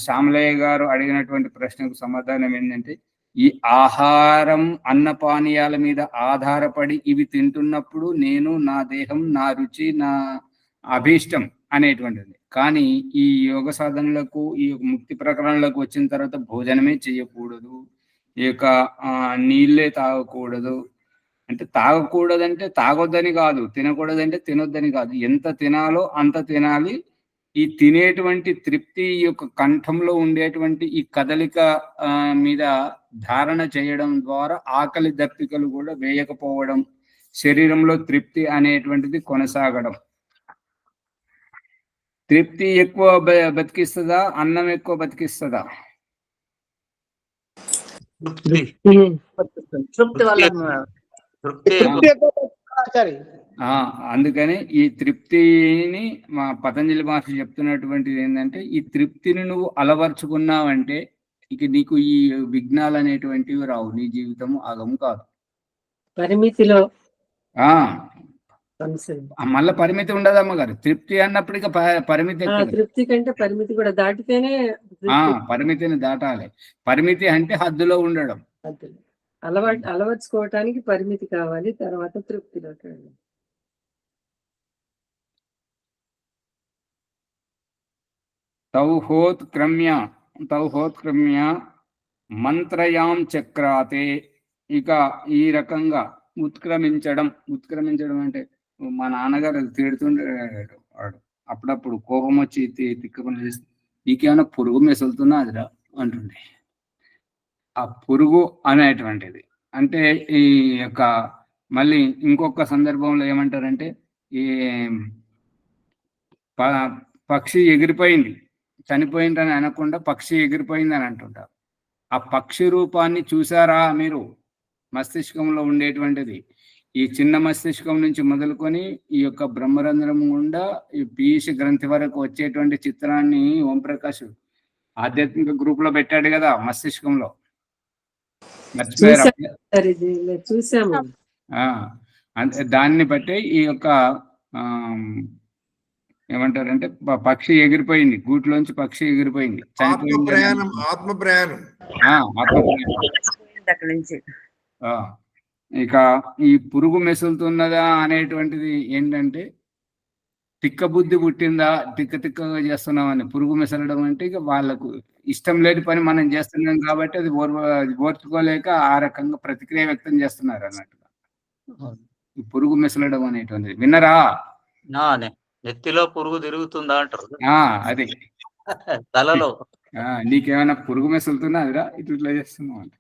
శ్యామలయ్య గారు అడిగినటువంటి ప్రశ్నకు సమాధానం ఏంటంటే, ఈ ఆహారం అన్నపానీయాల మీద ఆధారపడి ఇవి తింటున్నప్పుడు నేను, నా దేహం, నా రుచి, నా అభీష్టం అనేటువంటిది. కానీ ఈ యోగ సాధనలకు, ఈ ముక్తి ప్రకరణలకు వచ్చిన తర్వాత భోజనమే చేయకూడదు, ఈ యొక్క నీళ్ళే తాగకూడదు. అంటే తాగకూడదంటే తాగొద్దని కాదు, తినకూడదంటే తినొద్దని కాదు, ఎంత తినాలో అంత తినాలి. ఈ తినేటువంటి తృప్తి, ఈ యొక్క కంఠంలో ఉండేటువంటి ఈ కదలిక మీద ధారణ చేయడం ద్వారా ఆకలి దప్పికలు కూడా వేయకపోవడం, శరీరంలో తృప్తి అనేటువంటిది కొనసాగడం. తృప్తి ఎక్కువ బతికిస్తుందా, అన్నం ఎక్కువ బతికిస్తుందా? తృప్తి వల్ల అందుకని ఈ తృప్తిని మా పతంజలి మహర్షి చెప్తున్నటువంటిది ఏంటంటే, ఈ తృప్తిని నువ్వు అలవర్చుకున్నావంటే ఇక నీకు ఈ విఘ్నాలు అనేటువంటివి రావు, నీ జీవితం ఆగము కాదు. పరిమితిలో మళ్ళీ పరిమితి ఉండదు అమ్మగారు. తృప్తి అన్నప్పుడు ఇక పరిమితి, తృప్తి కంటే పరిమితి కూడా దాటితేనే, పరిమితిని దాటాలి. పరిమితి అంటే హద్దులో ఉండడం. అలవర్చుకోవటానికి పరిమితి కావాలి, తర్వాత తృప్తిలో. తౌహోత్క్రమ్య మంత్రయాం చక్రాతే. ఇక ఈ రకంగా ఉత్క్రమించడం అంటే మా నాన్నగారు తిడుతుండేవాడు. అప్పుడప్పుడు కోపం వచ్చి తిక్కకుండా చేసి, నీకేమైనా పురుగు మెసులుతున్నా అదిరా అంటుండే. ఆ పురుగు అనేటువంటిది అంటే ఈ యొక్క మళ్ళీ ఇంకొక సందర్భంలో ఏమంటారంటే, ఈ పక్షి ఎగిరిపోయింది, చనిపోయిందని అనకుండా పక్షి ఎగిరిపోయింది అని అంటుంటారు. ఆ పక్షి రూపాన్ని చూసారా మీరు? మస్తిష్కంలో ఉండేటువంటిది ఈ చిన్న మస్తిష్కం నుంచి మొదలుకొని ఈ యొక్క బ్రహ్మరంధ్రం గుండా ఈ పీయూష గ్రంథి వరకు వచ్చేటువంటి చిత్రాన్ని ఓంప్రకాష్ ఆధ్యాత్మిక గ్రూప్ లో పెట్టాడు కదా మస్తిష్కంలో. చూసాము. దాన్ని బట్టి ఈ యొక్క ఏమంటారంటే పక్షి ఎగిరిపోయింది, గూట్లోంచి పక్షి ఎగిరిపోయింది, చనిపోయింది. ఆత్మ ప్రయాణం. ఇక ఈ పురుగు మెసులుతున్నదా అనేటువంటిది ఏంటంటే, తిక్క బుద్ధి పుట్టిందా, తిక్కగా చేస్తున్నామని. పురుగు మెసలడం అంటే ఇక వాళ్ళకు ఇష్టం లేని పని మనం చేస్తున్నాం కాబట్టి అది ఓర్చుకోలేక ఆ రకంగా ప్రతిక్రియ వ్యక్తం చేస్తున్నారు అన్నట్టుగా. పురుగు మెసలడం అనేటువంటిది విన్నరా? నెత్తిలో పురుగు తిరుగుతుందా అంటారు. అదే తలలో. నీకేమైనా పురుగు మెసులుతున్నా అదిరా ఇట్లా చేస్తున్నావు అంట.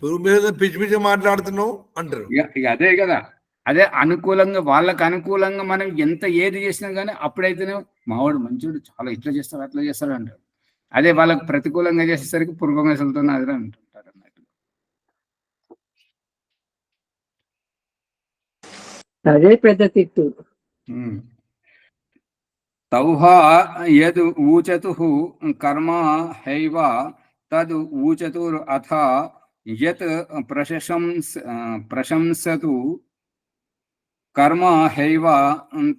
పురుగు మీద పిచ్చి పిచ్చి మాట్లాడుతున్నావు అంటారు. ఇక అదే కదా, అదే అనుకూలంగా వాళ్ళకు అనుకూలంగా మనం ఎంత ఏది చేసినా కానీ అప్పుడైతేనే మావాడు మంచోడు చాలా ఇట్లా చేస్తాడు అట్లా చేస్తాడు అంటారు. అదే వాళ్ళకు ప్రతికూలంగా చేసేసరికి పురుగు మెసులుతున్నా అదిరా అంటుంటారు అన్నట్టు. అదే పెద్ద తిట్టు. తౌహా యద్ ఊచతు కర్మ హైవ తద్ ఊచతు అథ యత్ ప్రశంసతు కర్మ హైవ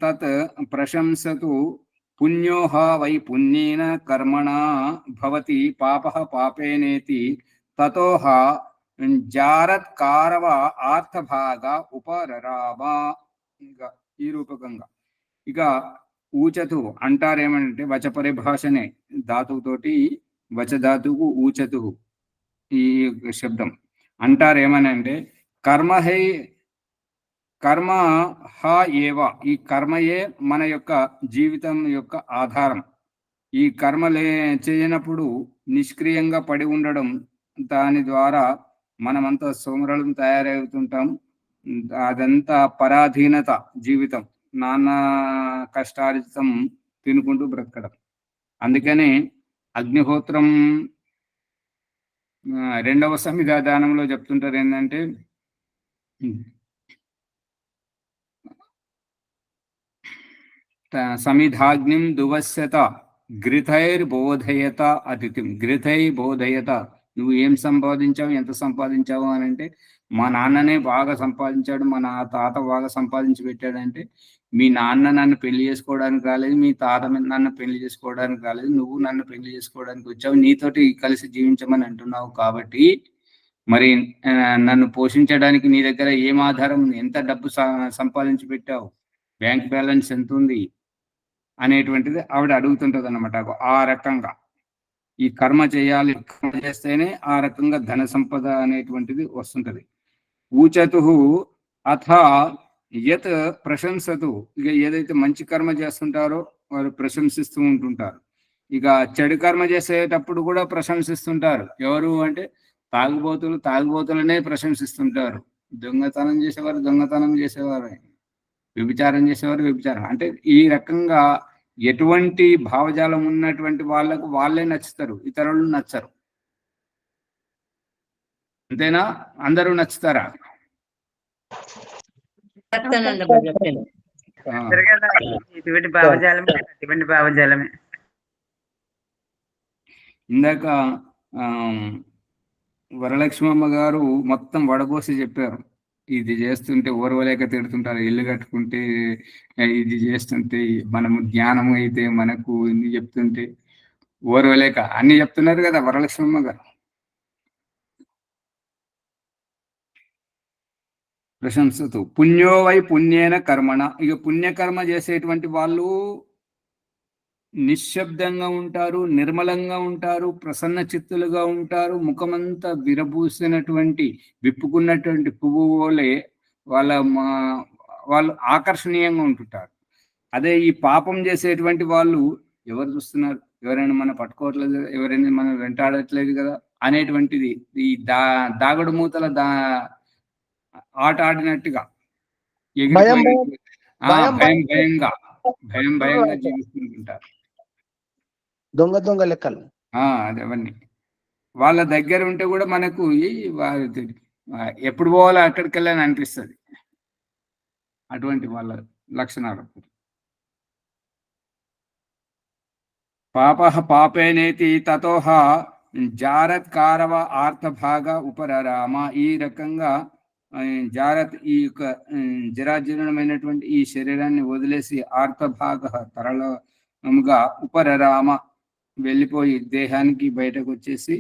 తత్ ప్రశంసతు పుణ్యోహ వై పుణ్యేన కర్మణా భవతి పాపః పాపేనేతి తతోహ జారత్కారవ ఆర్థభాగ ఉపరరామ. ఇంకా ఈ రూపకంగా ఇక ఊచతు అంటారేమంటే వచ పరిభాషనే ధాతువుతోటి వచ ధాతువు ఊచతు ఈ శబ్దం అంటారేమనంటే కర్మ హ ఏవ, ఈ కర్మయే మన యొక్క జీవితం యొక్క ఆధారం. ఈ కర్మలే చేయనప్పుడు నిష్క్రియంగా పడి ఉండడం, దాని ద్వారా మనమంతా సోమరళం తయారవుతుంటాం. అదంతా పరాధీనత జీవితం, నానా కష్టార్జితం తినుకుంటూ బ్రతకడం. అందుకనే అగ్నిహోత్రం 2వ సంవిధానంలో చెప్తుంటారు ఏంటంటే సమిధాగ్నిం దువస్యత ఘృతైర్బోధయత అతిథిం. ఘృతై బోధయత, నువ్వు ఏం సంపాదించావు ఎంత సంపాదించావు అని అంటే, మా నాన్ననే బాగా సంపాదించాడు, మా తాత బాగా సంపాదించి పెట్టాడంటే, మీ నాన్న నన్ను పెళ్లి చేసుకోవడానికి రాలేదు, మీ తాత నన్ను పెళ్లి చేసుకోవడానికి రాలేదు, నువ్వు నన్ను పెళ్లి చేసుకోవడానికి వచ్చావు, నీతోటి కలిసి జీవించమని అంటున్నావు. కాబట్టి మరి నన్ను పోషించడానికి నీ దగ్గర ఏం ఆధారం ఉంది, ఎంత డబ్బు సంపాదించి పెట్టావు, బ్యాంక్ బ్యాలెన్స్ ఎంత ఉంది అనేటువంటిది ఆవిడ అడుగుతుంటది అన్నమాట. ఆ రకంగా ఈ కర్మ చేయాలి, కర్మ చేస్తేనే ఆ రకంగా ధన సంపద అనేటువంటిది వస్తుంటది. ఊచతు అథ యత్ ప్రశంసతు, ఇక ఏదైతే మంచి కర్మ చేస్తుంటారో వారు ప్రశంసిస్తూ ఉంటుంటారు. ఇక చెడు కర్మ చేసేటప్పుడు కూడా ప్రశంసిస్తుంటారు. ఎవరు అంటే తాగుబోతులనే ప్రశంసిస్తుంటారు. దొంగతనం చేసేవారు దొంగతనం చేసేవారు, వ్యభిచారం చేసేవారు వ్యభిచారం. అంటే ఈ రకంగా ఎటువంటి భావజాలం ఉన్నటువంటి వాళ్ళకు వాళ్ళే నచ్చుతారు, ఇతరులు నచ్చరు. అంతేనా? అందరూ నచ్చుతారా? ఇటువంటి భావజాలమే. ఇందాక వరలక్ష్మమ్మ గారు మొత్తం వడబోసి చెప్పారు. ఇది చేస్తుంటే ఓర్వలేక తిడుతుంటారు, ఇల్లు కట్టుకుంటే ఇది చేస్తుంటే, మనము జ్ఞానం అయితే మనకు ఇన్ని చెప్తుంటే ఓర్వలేక అన్ని చెప్తున్నారు కదా వరలక్ష్మమ్మ గారు. ప్రశంసతు పుణ్యో వై పుణ్యేన కర్మణ, ఇక పుణ్యకర్మ చేసేటువంటి వాళ్ళు నిశ్శబ్దంగా ఉంటారు, నిర్మలంగా ఉంటారు, ప్రసన్న చిత్తులుగా ఉంటారు, ముఖమంతా విరబూసినటువంటి విప్పుకున్నటువంటి పువ్వు వలె వాళ్ళు ఆకర్షణీయంగా ఉంటుంటారు. అదే ఈ పాపం చేసేటువంటి వాళ్ళు ఎవరు చూస్తున్నారు, ఎవరైనా మనం పట్టుకోవట్లేదు, ఎవరైనా మనం వెంటాడట్లేదు కదా అనేటువంటిది ఈ దాగుడు మూతల ఆట ఆడినట్టుగా ఎగిరిపోయి భయంగా జీవిస్తుంటారు. దొంగ లెక్కలు అవన్నీ వాళ్ళ దగ్గర ఉంటే కూడా మనకు ఎప్పుడు పోవాలో అక్కడికి వెళ్ళని అనిపిస్తుంది. అటువంటి వాళ్ళ లక్షణాలు. పాపః పాపేనేతి తతోహ జారత్కారవ ఆర్థభాగ ఉపరరామ. ఈ రకంగా జారత్, ఈ యొక్క జరాజీర్ణమైనటువంటి ఈ శరీరాన్ని వదిలేసి ఆర్థభాగ తరళముగా ఉపరరామ వెళ్ళిపోయి దేహానికి బయటకు వచ్చేసి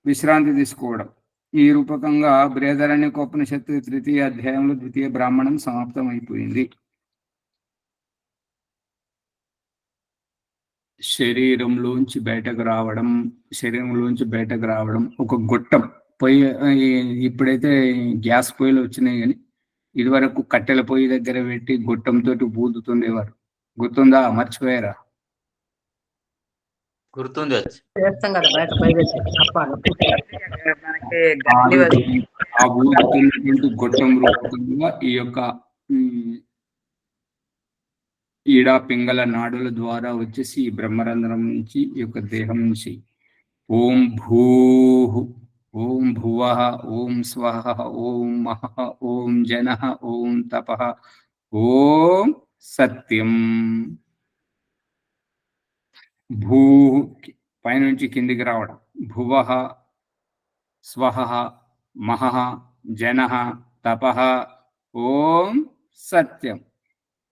విశ్రాంతి తీసుకోవడం. ఈ రూపకంగా బృహదారణ్యకోపనిషత్తు 3వ అధ్యాయంలో 2వ బ్రాహ్మణం సమాప్తం అయిపోయింది. శరీరంలోంచి బయటకు రావడం ఒక గొట్టం పొయ్యి. ఇప్పుడైతే గ్యాస్ పొయ్యిలు వచ్చినాయి, కానీ ఇదివరకు కట్టెల పొయ్యి దగ్గర పెట్టి గొట్టంతో పూదుతుండేవారు. గుర్తుందా? మర్చిపోయారా? గుర్తుంది వచ్చి. చేస్తాం కదా బయట పోయి పెట్టి అప్పాలు. మనకి గట్టి వస్తుంది. ఆ ఊదుతున్నటువంటి గొట్టం రూపంగా ఈ యొక్క ఈడ పింగళ నాడుల ద్వారా వచ్చేసి ఈ బ్రహ్మరంధ్రం నుంచి ఈ యొక్క దేహం నుంచి ఓం భూ, ఓం భువ, ఓం స్వహ, ఓం మహ, ఓం జన, ఓం తప, ఓం సత్యం. భూ పైనుంచి కిందికి రావడం, భువ, స్వహ, మహ, జన, తప, ఓం సత్యం.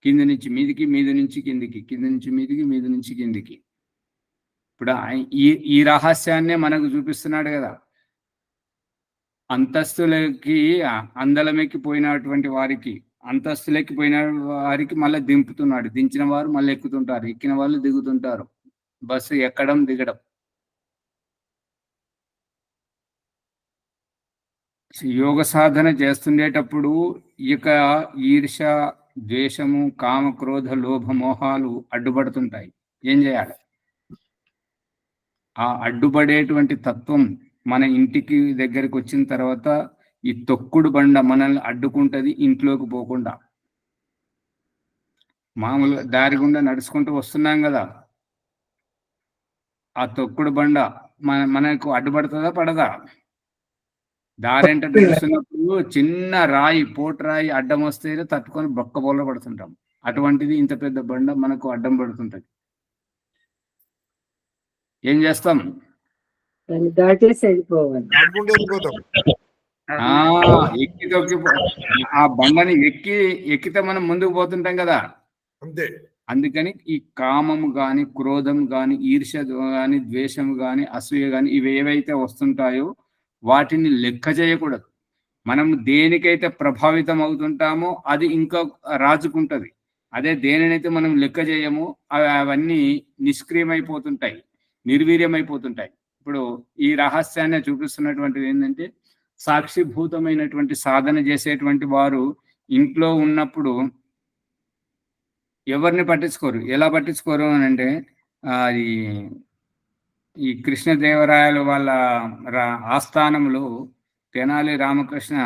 కింది నుంచి మీదికి, మీది నుంచి కిందికి, కింది నుంచి మీదికి, మీది నుంచి కిందికి. ఇప్పుడు ఈ రహస్యాన్నే మనకు చూపిస్తున్నాడు కదా. అంతస్తులకి అందలమెక్కిపోయినటువంటి వారికి, అంతస్తులెక్కిపోయిన వారికి మళ్ళీ దింపుతున్నాడు. దించిన వారు మళ్ళీ ఎక్కుతుంటారు, ఎక్కిన వాళ్ళు దిగుతుంటారు. బస్సు ఎక్కడం దిగడం. యోగ సాధన చేస్తుండేటప్పుడు ఇక ఈర్ష, ద్వేషము, కామ, క్రోధ, లోభ, మోహాలు అడ్డుపడుతుంటాయి. ఏం చేయాలి? ఆ అడ్డుపడేటువంటి తత్వం మన ఇంటికి దగ్గరికి వచ్చిన తర్వాత ఈ తొక్కుడు బండ మనల్ని అడ్డుకుంటది, ఇంట్లోకి పోకుండా. మామూలుగా దారి గుండా నడుచుకుంటూ వస్తున్నాం కదా, ఆ తొక్కుడు బండ మనకు అడ్డుపడుతుందా పడదా? దారింట నడుస్తున్నప్పుడు చిన్న రాయి, పోటు రాయి అడ్డం వస్తే తట్టుకొని బొక్కబోల పడుతుంటాం. అటువంటిది ఇంత పెద్ద బండ మనకు అడ్డం పడుతుంటది. ఏం చేస్తాం? దాటేసి వెళ్ళిపోవాలి. అనుకుంటూ వెళ్ళిపోతాం. ఎక్కి తొక్కి ఆ బండని ఎక్కితే మనం ముందుకు పోతుంటాం కదా. అంతే. అందుకని ఈ కామము గాని, క్రోధం గాని, ఈర్ష్య గాని, ద్వేషము గాని, అసూయ గాని ఇవి ఏవైతే వస్తుంటాయో వాటిని లెక్క చేయకూడదు. మనం దేనికైతే ప్రభావితం అవుతుంటామో అది ఇంకా రాజుకుంటది. అదే దేనినైతే మనం లెక్క చేయమో అవన్నీ నిష్క్రియమైపోతుంటాయి, నిర్వీర్యమైపోతుంటాయి. ఇప్పుడు ఈ రహస్యాన్ని చూపిస్తున్నటువంటిది ఏంటంటే, సాక్షిభూతమైనటువంటి సాధన చేసేటువంటి వారు ఇంట్లో ఉన్నప్పుడు ఎవరిని పట్టించుకోరు. ఎలా పట్టించుకోరు అని అంటే, అది ఈ కృష్ణదేవరాయలు వాళ్ళ ఆస్థానంలో తెనాలి రామకృష్ణ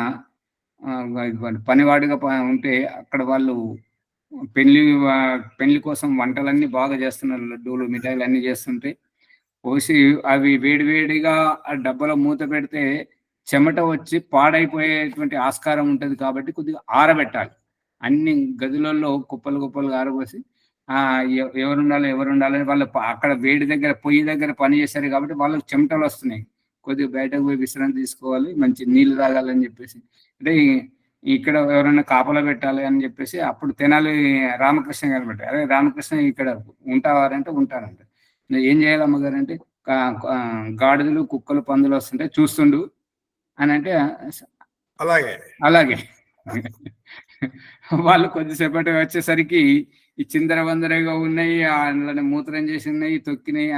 పనివాడిగా ఉంటే అక్కడ వాళ్ళు పెళ్లి కోసం వంటలన్నీ బాగా చేస్తున్నారు. లడ్డూలు, మిఠాయిలు అన్ని చేస్తుంటే పోసి అవి వేడివేడిగా ఆ డబ్బాలో మూత పెడితే చెమట వచ్చి పాడైపోయేటువంటి ఆస్కారం ఉంటుంది. కాబట్టి కొద్దిగా ఆరబెట్టాలి. అన్ని గదులలో కుప్పలు కుప్పలుగా ఆరబోసి ఎవరు ఉండాలని వాళ్ళు అక్కడ వేడి దగ్గర, పొయ్యి దగ్గర పని చేశారు కాబట్టి వాళ్ళకి చెమటలు వస్తున్నాయి. కొద్దిగా బయటకు పోయి విశ్రాంతి తీసుకోవాలి, మంచి నీళ్లు తాగాలని చెప్పేసి, అంటే ఇక్కడ ఎవరైనా కాపలా పెట్టాలి అని చెప్పేసి అప్పుడు తెనాలి రామకృష్ణ గారు పెట్టారు. అదే రామకృష్ణ ఇక్కడ ఉంటావారంటే ఉంటారంట. ఏం చేయాలి అమ్మగారు అంటే, గాడిదలు, కుక్కలు, పందులు వస్తుంటే చూస్తుండు అని అంటే అలాగే వాళ్ళు కొద్దిసేపటి వచ్చేసరికి ఈ చిందర వందరగా ఉన్నాయి, అందులోనే మూత్రం చేసి ఉన్నాయి, తొక్కినాయి,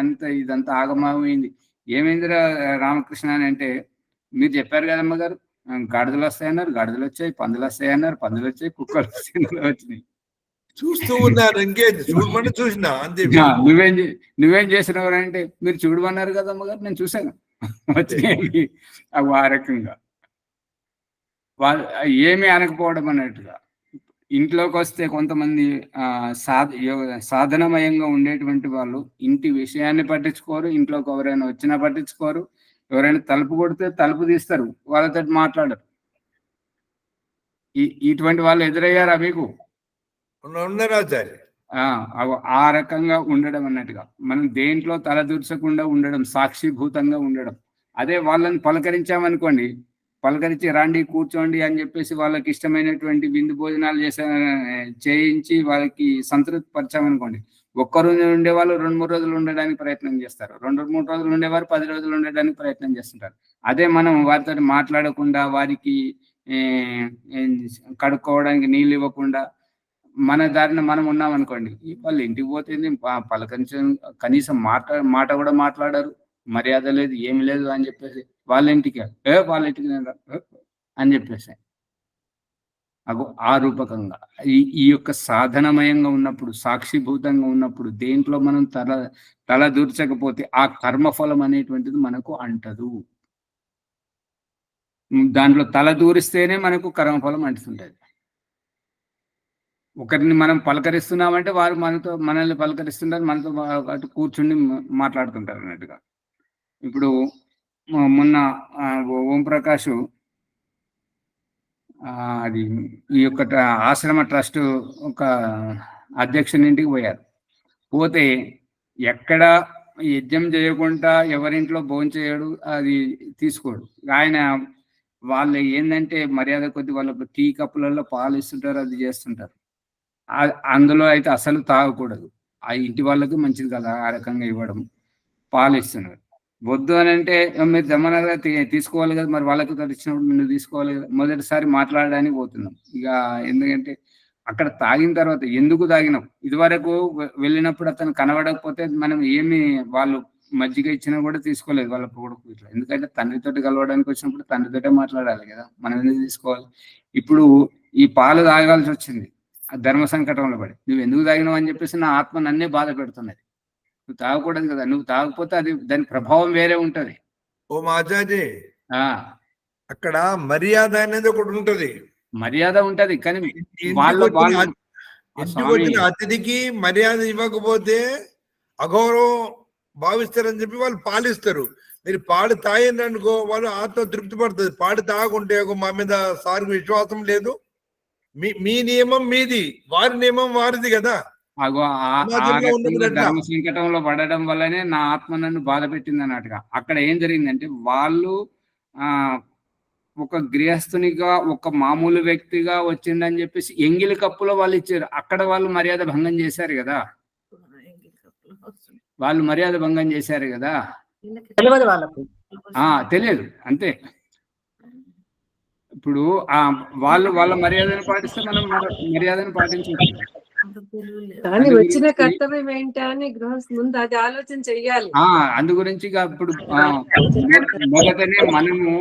ఇదంతా ఆగమాగమైంది. ఏమైందిరా రామకృష్ణ అని అంటే, మీరు చెప్పారు కదమ్మ గారు, గాడిదలు వస్తాయన్నారు, గాడిదలు వచ్చాయి, పందులు వస్తాయన్నారు, పందులు వచ్చాయి, కుక్కలు వచ్చినాయి. చూస్తూ ఉన్నారు, ఇంకేంది చూడమని చూసినా అంతే. నువ్వేం చేసినవారు అంటే, మీరు చూడమన్నారు కదమ్మ గారు, నేను చూశాను వచ్చినాయి. అవి ఆ రకంగా వాళ్ళు ఏమీ అనకపోవడం అన్నట్టుగా. ఇంట్లోకి వస్తే కొంతమంది సాధనమయంగా ఉండేటువంటి వాళ్ళు ఇంటి విషయాన్ని పట్టించుకోరు, ఇంట్లోకి ఎవరైనా వచ్చినా పట్టించుకోరు, ఎవరైనా తలుపు కొడితే తలుపు తీస్తారు, వాళ్ళతో మాట్లాడరు. ఇటువంటి వాళ్ళు ఎదురయ్యారా మీకు? ఆ రకంగా ఉండడం అన్నట్టుగా. మనం దేంట్లో తలదూర్చకుండా ఉండడం, సాక్షిభూతంగా ఉండడం. అదే వాళ్ళని పలకరించామనుకోండి, పలకరించి రాండి కూర్చోండి అని చెప్పేసి వాళ్ళకి ఇష్టమైనటువంటి విందు భోజనాలు చేయించి వాళ్ళకి సంతృప్తి పరిచామనుకోండి, ఒక్కరోజు ఉండేవాళ్ళు 2-3 రోజులు ఉండడానికి ప్రయత్నం చేస్తారు, 2-3 రోజులు ఉండేవారు 10 రోజులు ఉండడానికి ప్రయత్నం చేస్తుంటారు. అదే మనం వారితో మాట్లాడకుండా, వారికి కడుక్కోవడానికి నీళ్ళు ఇవ్వకుండా మన దారిన మనం ఉన్నాం అనుకోండి, వాళ్ళు ఇంటికి పోతుంది పలకరించ కనీసం మాట కూడా మాట్లాడరు, మర్యాద లేదు, ఏమి లేదు అని చెప్పేసి వాళ్ళ ఇంటికి అని చెప్పేసి అగో ఆ రూపకంగా ఈ యొక్క సాధనమయంగా ఉన్నప్పుడు, సాక్షిభూతంగా ఉన్నప్పుడు, దేంట్లో మనం తల దూర్చకపోతే ఆ కర్మఫలం అనేటువంటిది మనకు అంటదు. దాంట్లో తల దూరిస్తేనే మనకు కర్మఫలం అంటుతుంటది. ఒకరిని మనం పలకరిస్తున్నామంటే వారు మనల్ని పలకరిస్తుంటారు, మనతో అటు కూర్చుని మాట్లాడుతుంటారు అన్నట్టుగా. ఇప్పుడు మొన్న ఓం ప్రకాష్ అది ఈ యొక్క ఆశ్రమ ట్రస్ట్ ఒక అధ్యక్షుని ఇంటికి పోయారు. పోతే ఎక్కడ యజ్ఞం చేయకుండా ఎవరింట్లో భోంచేయడు, అది తీసుకోడు. ఆయన వాళ్ళు ఏంటంటే మర్యాద కొద్ది వాళ్ళకు టీ కప్పులలో పాలు ఇస్తుంటారు, అది చేస్తుంటారు. అందులో అయితే అసలు తాగకూడదు. ఆ ఇంటి వాళ్ళకి మంచిది కదా ఆ రకంగా ఇవ్వడం. పాలు ఇస్తున్నారు. వద్దు అని అంటే మీరు జమనగా తీసుకోవాలి కదా, మరి వాళ్ళకి ఇచ్చినప్పుడు నువ్వు తీసుకోవాలి కదా. మొదటిసారి మాట్లాడడానికి పోతున్నాం. ఇక ఎందుకంటే అక్కడ తాగిన తర్వాత ఎందుకు తాగినాం, ఇదివరకు వెళ్ళినప్పుడు అతను కనబడకపోతే మనం ఏమి వాళ్ళు మజ్జిగ ఇచ్చినా కూడా తీసుకోలేదు వాళ్ళ కొడుకు ఇట్లా. ఎందుకంటే తండ్రితోటి కలవడానికి వచ్చినప్పుడు తండ్రితోటే మాట్లాడాలి కదా, మనం ఎందుకు తీసుకోవాలి. ఇప్పుడు ఈ పాలు తాగాల్సి వచ్చింది ఆ ధర్మ సంకటంలో పడి. నువ్వు ఎందుకు తాగినావు అని చెప్పేసి నా ఆత్మ నన్నే బాధ పెడుతున్నది. నువ్వు తాగకూడదు కదా, నువ్వు తాగకపోతే అది దాని ప్రభావం వేరే ఉంటది. ఓ మాచాజీ, ఆ అక్కడ మర్యాద అనేది ఒకటి ఉంటది. మర్యాద ఉంటది, కానీ ఇంటికి వాళ్ళు వచ్చిన అతిథికి మర్యాద ఇవ్వకపోతే అగౌరవం భావిస్తారని చెప్పి వాళ్ళు పాలిస్తారు. మీరు పాడు తాగింది అనుకో, వాళ్ళు ఆత్మ తృప్తి పడుతుంది. పాడు తాగుంటే మా మీద సార్కి విశ్వాసం లేదు, మీ నియమం మీది, వారి నియమం వారిది కదా. ధర్మ సంకటంలో పడడం వల్లనే నా ఆత్మ నన్ను బాధ పెట్టింది అన్నట్టుగా. అక్కడ ఏం జరిగిందంటే వాళ్ళు ఒక గృహస్థునిగా ఒక మామూలు వ్యక్తిగా వచ్చిందని చెప్పేసి ఎంగిలి కప్పులో వాళ్ళు ఇచ్చారు. అక్కడ వాళ్ళు మర్యాద భంగం చేశారు కదా, వాళ్ళు మర్యాద భంగం చేశారు కదా. తెలియదు వాళ్ళకు, తెలియదు అంతే. ఇప్పుడు వాళ్ళ మర్యాదను పాటిస్తే మనం మర్యాదను పాటించాలి. కానీ వచ్చిన కర్తవ్యం ఏంటని గృహస్థ ముందు అది ఆలోచన చెయ్యాలి. అందు గురించి ఇప్పుడు మొదటనే మనము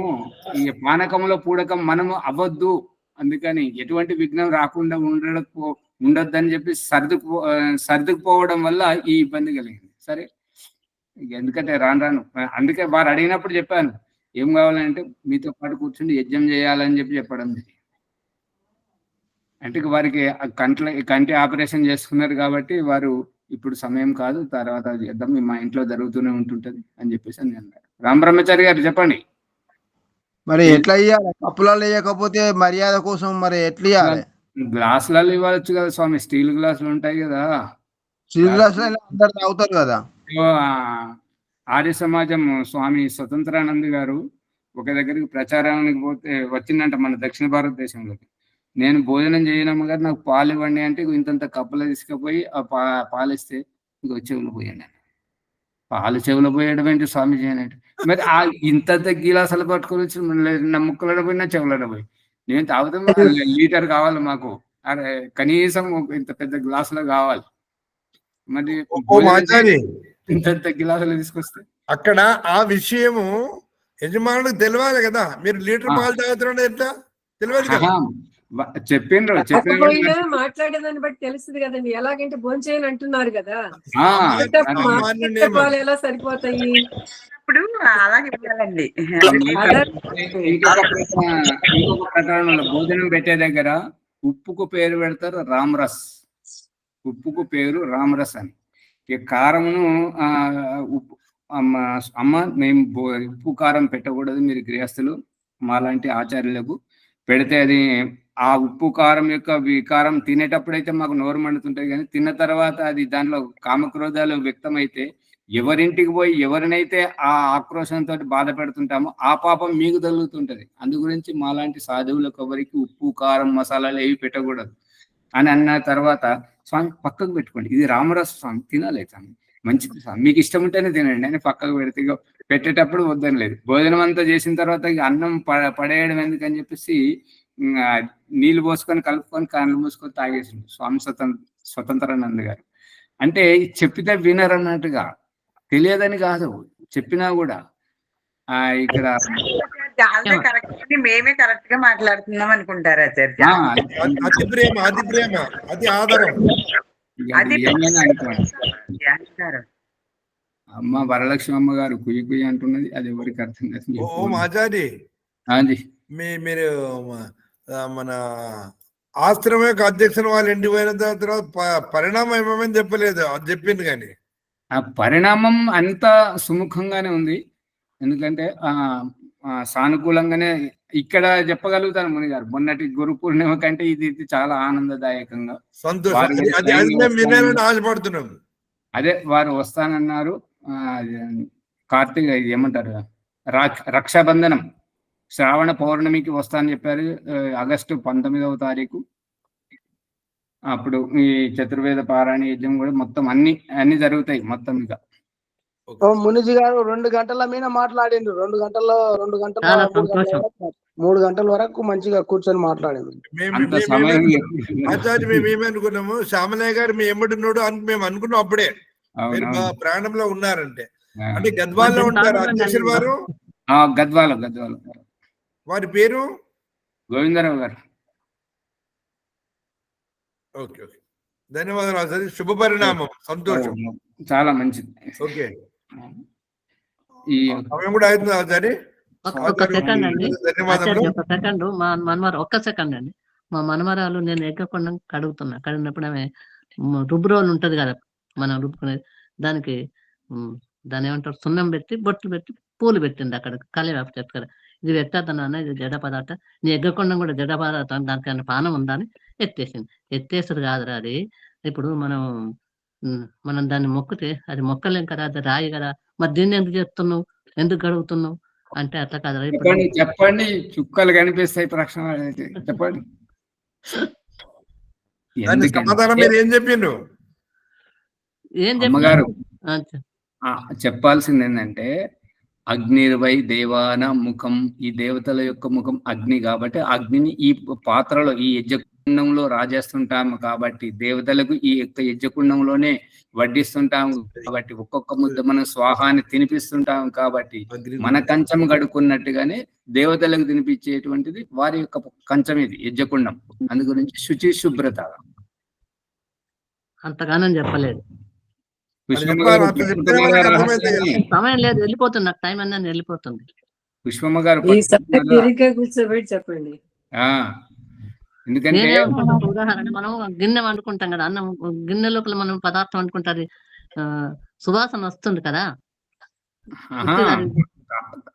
ఈ పానకంలో పూడకం మనము అవ్వద్దు, అందుకని ఎటువంటి విఘ్నం రాకుండా ఉండొద్దని చెప్పి సర్దుకుపోవడం వల్ల ఈ ఇబ్బంది కలిగింది. సరే, ఎందుకంటే రాను అందుకే వారు అడిగినప్పుడు చెప్పాను, ఏం కావాలంటే మీతో పాటు కూర్చుని యజ్ఞం చేయాలని చెప్పడం. అంటే వారికి కంటి ఆపరేషన్ చేసుకున్నారు కాబట్టి వారు ఇప్పుడు సమయం కాదు, తర్వాత చేద్దాం, మా ఇంట్లో జరుగుతూనే ఉంటుంటది అని చెప్పేసి అని అన్నారు. రామ్ బ్రహ్మచారి గారు చెప్పండి. మరి ఎట్లా ఇవ్వాలి? కప్పులలో వేయకపోతే మర్యాద కోసం మరి ఎట్లా ఇవ్వాలి? గ్లాసులలో ఇవ్వచ్చు కదా స్వామి, స్టీల్ గ్లాసులు ఉంటాయి కదా. స్టీల్ గ్లాసులు అందరు తాగుతారు కదా. ఆర్య సమాజం స్వామి స్వతంత్రానంద్ గారు ఒక దగ్గరికి ప్రచారానికి పోతే వచ్చిందంట మన దక్షిణ భారతదేశంలోకి. నేను భోజనం చేయనమ్మ గారు, నాకు పాలు ఇవ్వండి అంటే ఇంతంత కప్పులో తీసుకుపోయి ఆ పాలు ఇస్తే ఇంకో చెవులు పోయండి. పాలు చెవులు పోయడం ఏంటి స్వామిజీ అని అంటే, మరి ఇంతంత గిలాసాలు పట్టుకొని వచ్చి నా ముక్కలలో పోయినా చెవులలో పోయి, నేను తాగుతాం లీటర్ కావాలి మాకు, అరే కనీసం ఇంత పెద్ద గ్లాసులో కావాలి. మరి ఇంతంత గిలాసులు తీసుకొస్తే అక్కడ ఆ విషయము యజమానులకు తెలియాలి కదా. మీరు లీటర్ పాలు తాగుతున్నా ఎట్లా తెలియదు కదా. చెప్పిండ్రు మాట్లాడేదాన్ని బట్టి తెలుస్తుంది కదండి. ఎలాగంటే భోంచేయని అంటున్నారు కదా, ఎలా సరిపోతాయి ఇప్పుడు అలాగే ఇవ్వాలండి. ఇంకొక ప్రకరణలో భోజనం పెట్టే దగ్గర ఉప్పుకు పేరు పెడతారు రామరస్, ఉప్పుకు పేరు రామరస్ అని. ఇక కారమును అమ్మ మేము ఉప్పు కారం పెట్టకూడదు, మీరు గృహస్థులు మాలాంటి ఆచార్యులకు పెడితే అది ఆ ఉప్పు కారం యొక్క వికారం తినేటప్పుడైతే మాకు నోరు మండుతుంటది, కానీ తిన్న తర్వాత అది దాంట్లో కామక్రోధాలు వ్యక్తమైతే ఎవరింటికి పోయి ఎవరినైతే ఆ ఆక్రోశంతో బాధ పెడుతుంటామో ఆ పాపం మీకు తగులుతుంటది. అందు గురించి మాలాంటి సాధువులకు ఎవరికి ఉప్పు కారం మసాలాలు ఏవి పెట్టకూడదు అని అన్న తర్వాత, స్వామి పక్కకు పెట్టుకోండి, ఇది రామరస స్వామి, తినాలి స్వామి, మంచిది స్వామి, మీకు ఇష్టం ఉంటేనే తినండి అని పక్కకు పెడితే పెట్టేటప్పుడు వద్దని లేదు. భోజనం అంతా చేసిన తర్వాత అన్నం పడేయడం ఎందుకని చెప్పేసి నీళ్లు పోసుకొని కలుపుకొని కళ్ళు మూసుకొని తాగేసిండు స్వామి స్వతంత్రానంద గారు. అంటే చెప్పితే వినరన్నట్టుగా, తెలియదని కాదు, చెప్పినా కూడా ఇక్కడ చాలా కరెక్ట్ అని మేమే కరెక్ట్ గా మాట్లాడుతున్నాం అనుకుంటారు ఆచార్య. అతి ప్రేమ, అతి ప్రేమ, అతి ఆదరం. అది ఏమైనా అనుకోండి. అంటారు. అమ్మ వరలక్ష్మి అమ్మ గారు కుయ్యి కుయ్యి అంటున్నది, అది ఎవరికి అర్థం కాదు. ఓం ఆచారి, అది మీరు మన ఆశ్రమ యొక్క అధ్యక్షుని వాళ్ళ ఇంటికి పోయిన తర్వాత పరిణామం ఏమేమని చెప్పలేదు, అది చెప్పింది కానీ ఆ పరిణామం అంత సుముఖంగానే ఉంది. ఎందుకంటే సానుకూలంగానే ఇక్కడ చెప్పగలుగుతాను ముని గారు. మొన్నటి గురు పూర్ణిమ కంటే ఇది చాలా ఆనందదాయకంగా ఆశపడుతున్నాం. అదే వారు వస్తానన్నారు. కార్తీక ఇది ఏమంటారు, రక్షాబంధనం శ్రావణ పౌర్ణమికి వస్తానని చెప్పారు. ఆగస్టు 19వ తారీఖు. అప్పుడు ఈ చతుర్వేద పారాయణ యజ్ఞం కూడా మొత్తం అన్ని జరుగుతాయి మొత్తం. ఇక మునిజీ గారు 2 గంటల మీద మాట్లాడిండు. 2 గంటల 3 గంటల వరకు మంచిగా కూర్చొని మాట్లాడిండు. ఆచార్య మేము ఏమనుకున్నాము, శ్యామలయ్య గారు మీ ఎమ్మడున్నాడు అని మేము అనుకున్నాం. అప్పుడే మీరు మా ప్రాణంలో ఉన్నారంటే. అంటే గద్వాల్లో ఉంటారు అధ్యక్షులు వారు. గద్వాల వారి పేరు గోవిందరావు గారు. ఓకే ఓకే, ధన్యవాదాలు ఆచార్య. శుభ పరిణామం, సంతోషం, చాలా మంచిది. ఓకే, ఈ సమయం కూడా అవుతుంది ఆచార్య. ఒక్క సెకండ్ అండి, ఒక్క సెకండ్. మా మనమరాలు ఒక్క సెకండ్ అండి. మా మనమరాలు నేను ఎక్కకుండా కడిగినప్పుడు ఆమె రుబ్బురోలు ఉంటది కదా మనం రుబ్బుకునేది, దానికి దాని ఏమంటారు సున్నం పెట్టి బొట్లు పెట్టి పూలు పెట్టింది అక్కడ కలివేప చెట్టు కదా. ఇది పెట్టద్దాను అన్న, ఇది జడ పదార్థం, నీ ఎగ్గకుండా కూడా జడ పదార్థం, దానికి పానం ఉందా అని ఎత్తేసింది. ఎత్తేసారు కాదురా అది. ఇప్పుడు మనం దాన్ని మొక్కితే అది మొక్కలేం కదా, అది రాయి కదా, మరి దీన్ని ఎందుకు చేస్తున్నావు, ఎందుకు గడుగుతున్నావు అంటే అట్లా కాదురా. ఇప్పుడు చెప్పండి, చుక్కలు కనిపిస్తాయి ప్రశ్న చెప్పండి. సమాధానం మీరు ఏం చెప్పిండ్రు? అమ్మగారు చెప్పాల్సింది ఏంటంటే, అగ్నిర్వై దేవాన ముఖం, ఈ దేవతల యొక్క ముఖం అగ్ని కాబట్టి అగ్నిని ఈ పాత్రలో ఈ యజ్ఞకుండంలో రాజేస్తుంటాము కాబట్టి, దేవతలకు ఈ యొక్క యజ్ఞకుండంలోనే వడ్డిస్తుంటాము కాబట్టి, ఒక్కొక్క ముద్ద మనం స్వాహాన్ని తినిపిస్తుంటాము కాబట్టి, మన కంచం గడుకున్నట్టుగానే దేవతలకు తినిపించేటువంటిది వారి యొక్క కంచం, ఇది యజ్ఞకుండం. అందు గురించి శుచి శుభ్రత. అంతగానం చెప్పలేదు. పుష్పమ్మ సమయం లేదు, వెళ్ళిపోతుంది, నాకు టైం అన్నీ వెళ్ళిపోతుంది. పుష్పమ్మ గారు కూర్చోబెట్టి చెప్పండి. ఎందుకంటే ఉదాహరణ మనం గిన్నె వండుకుంటాం కదా, అన్నం గిన్నె లోపల మనం పదార్థం వండుకుంటారు, సువాసన వస్తుంది కదా.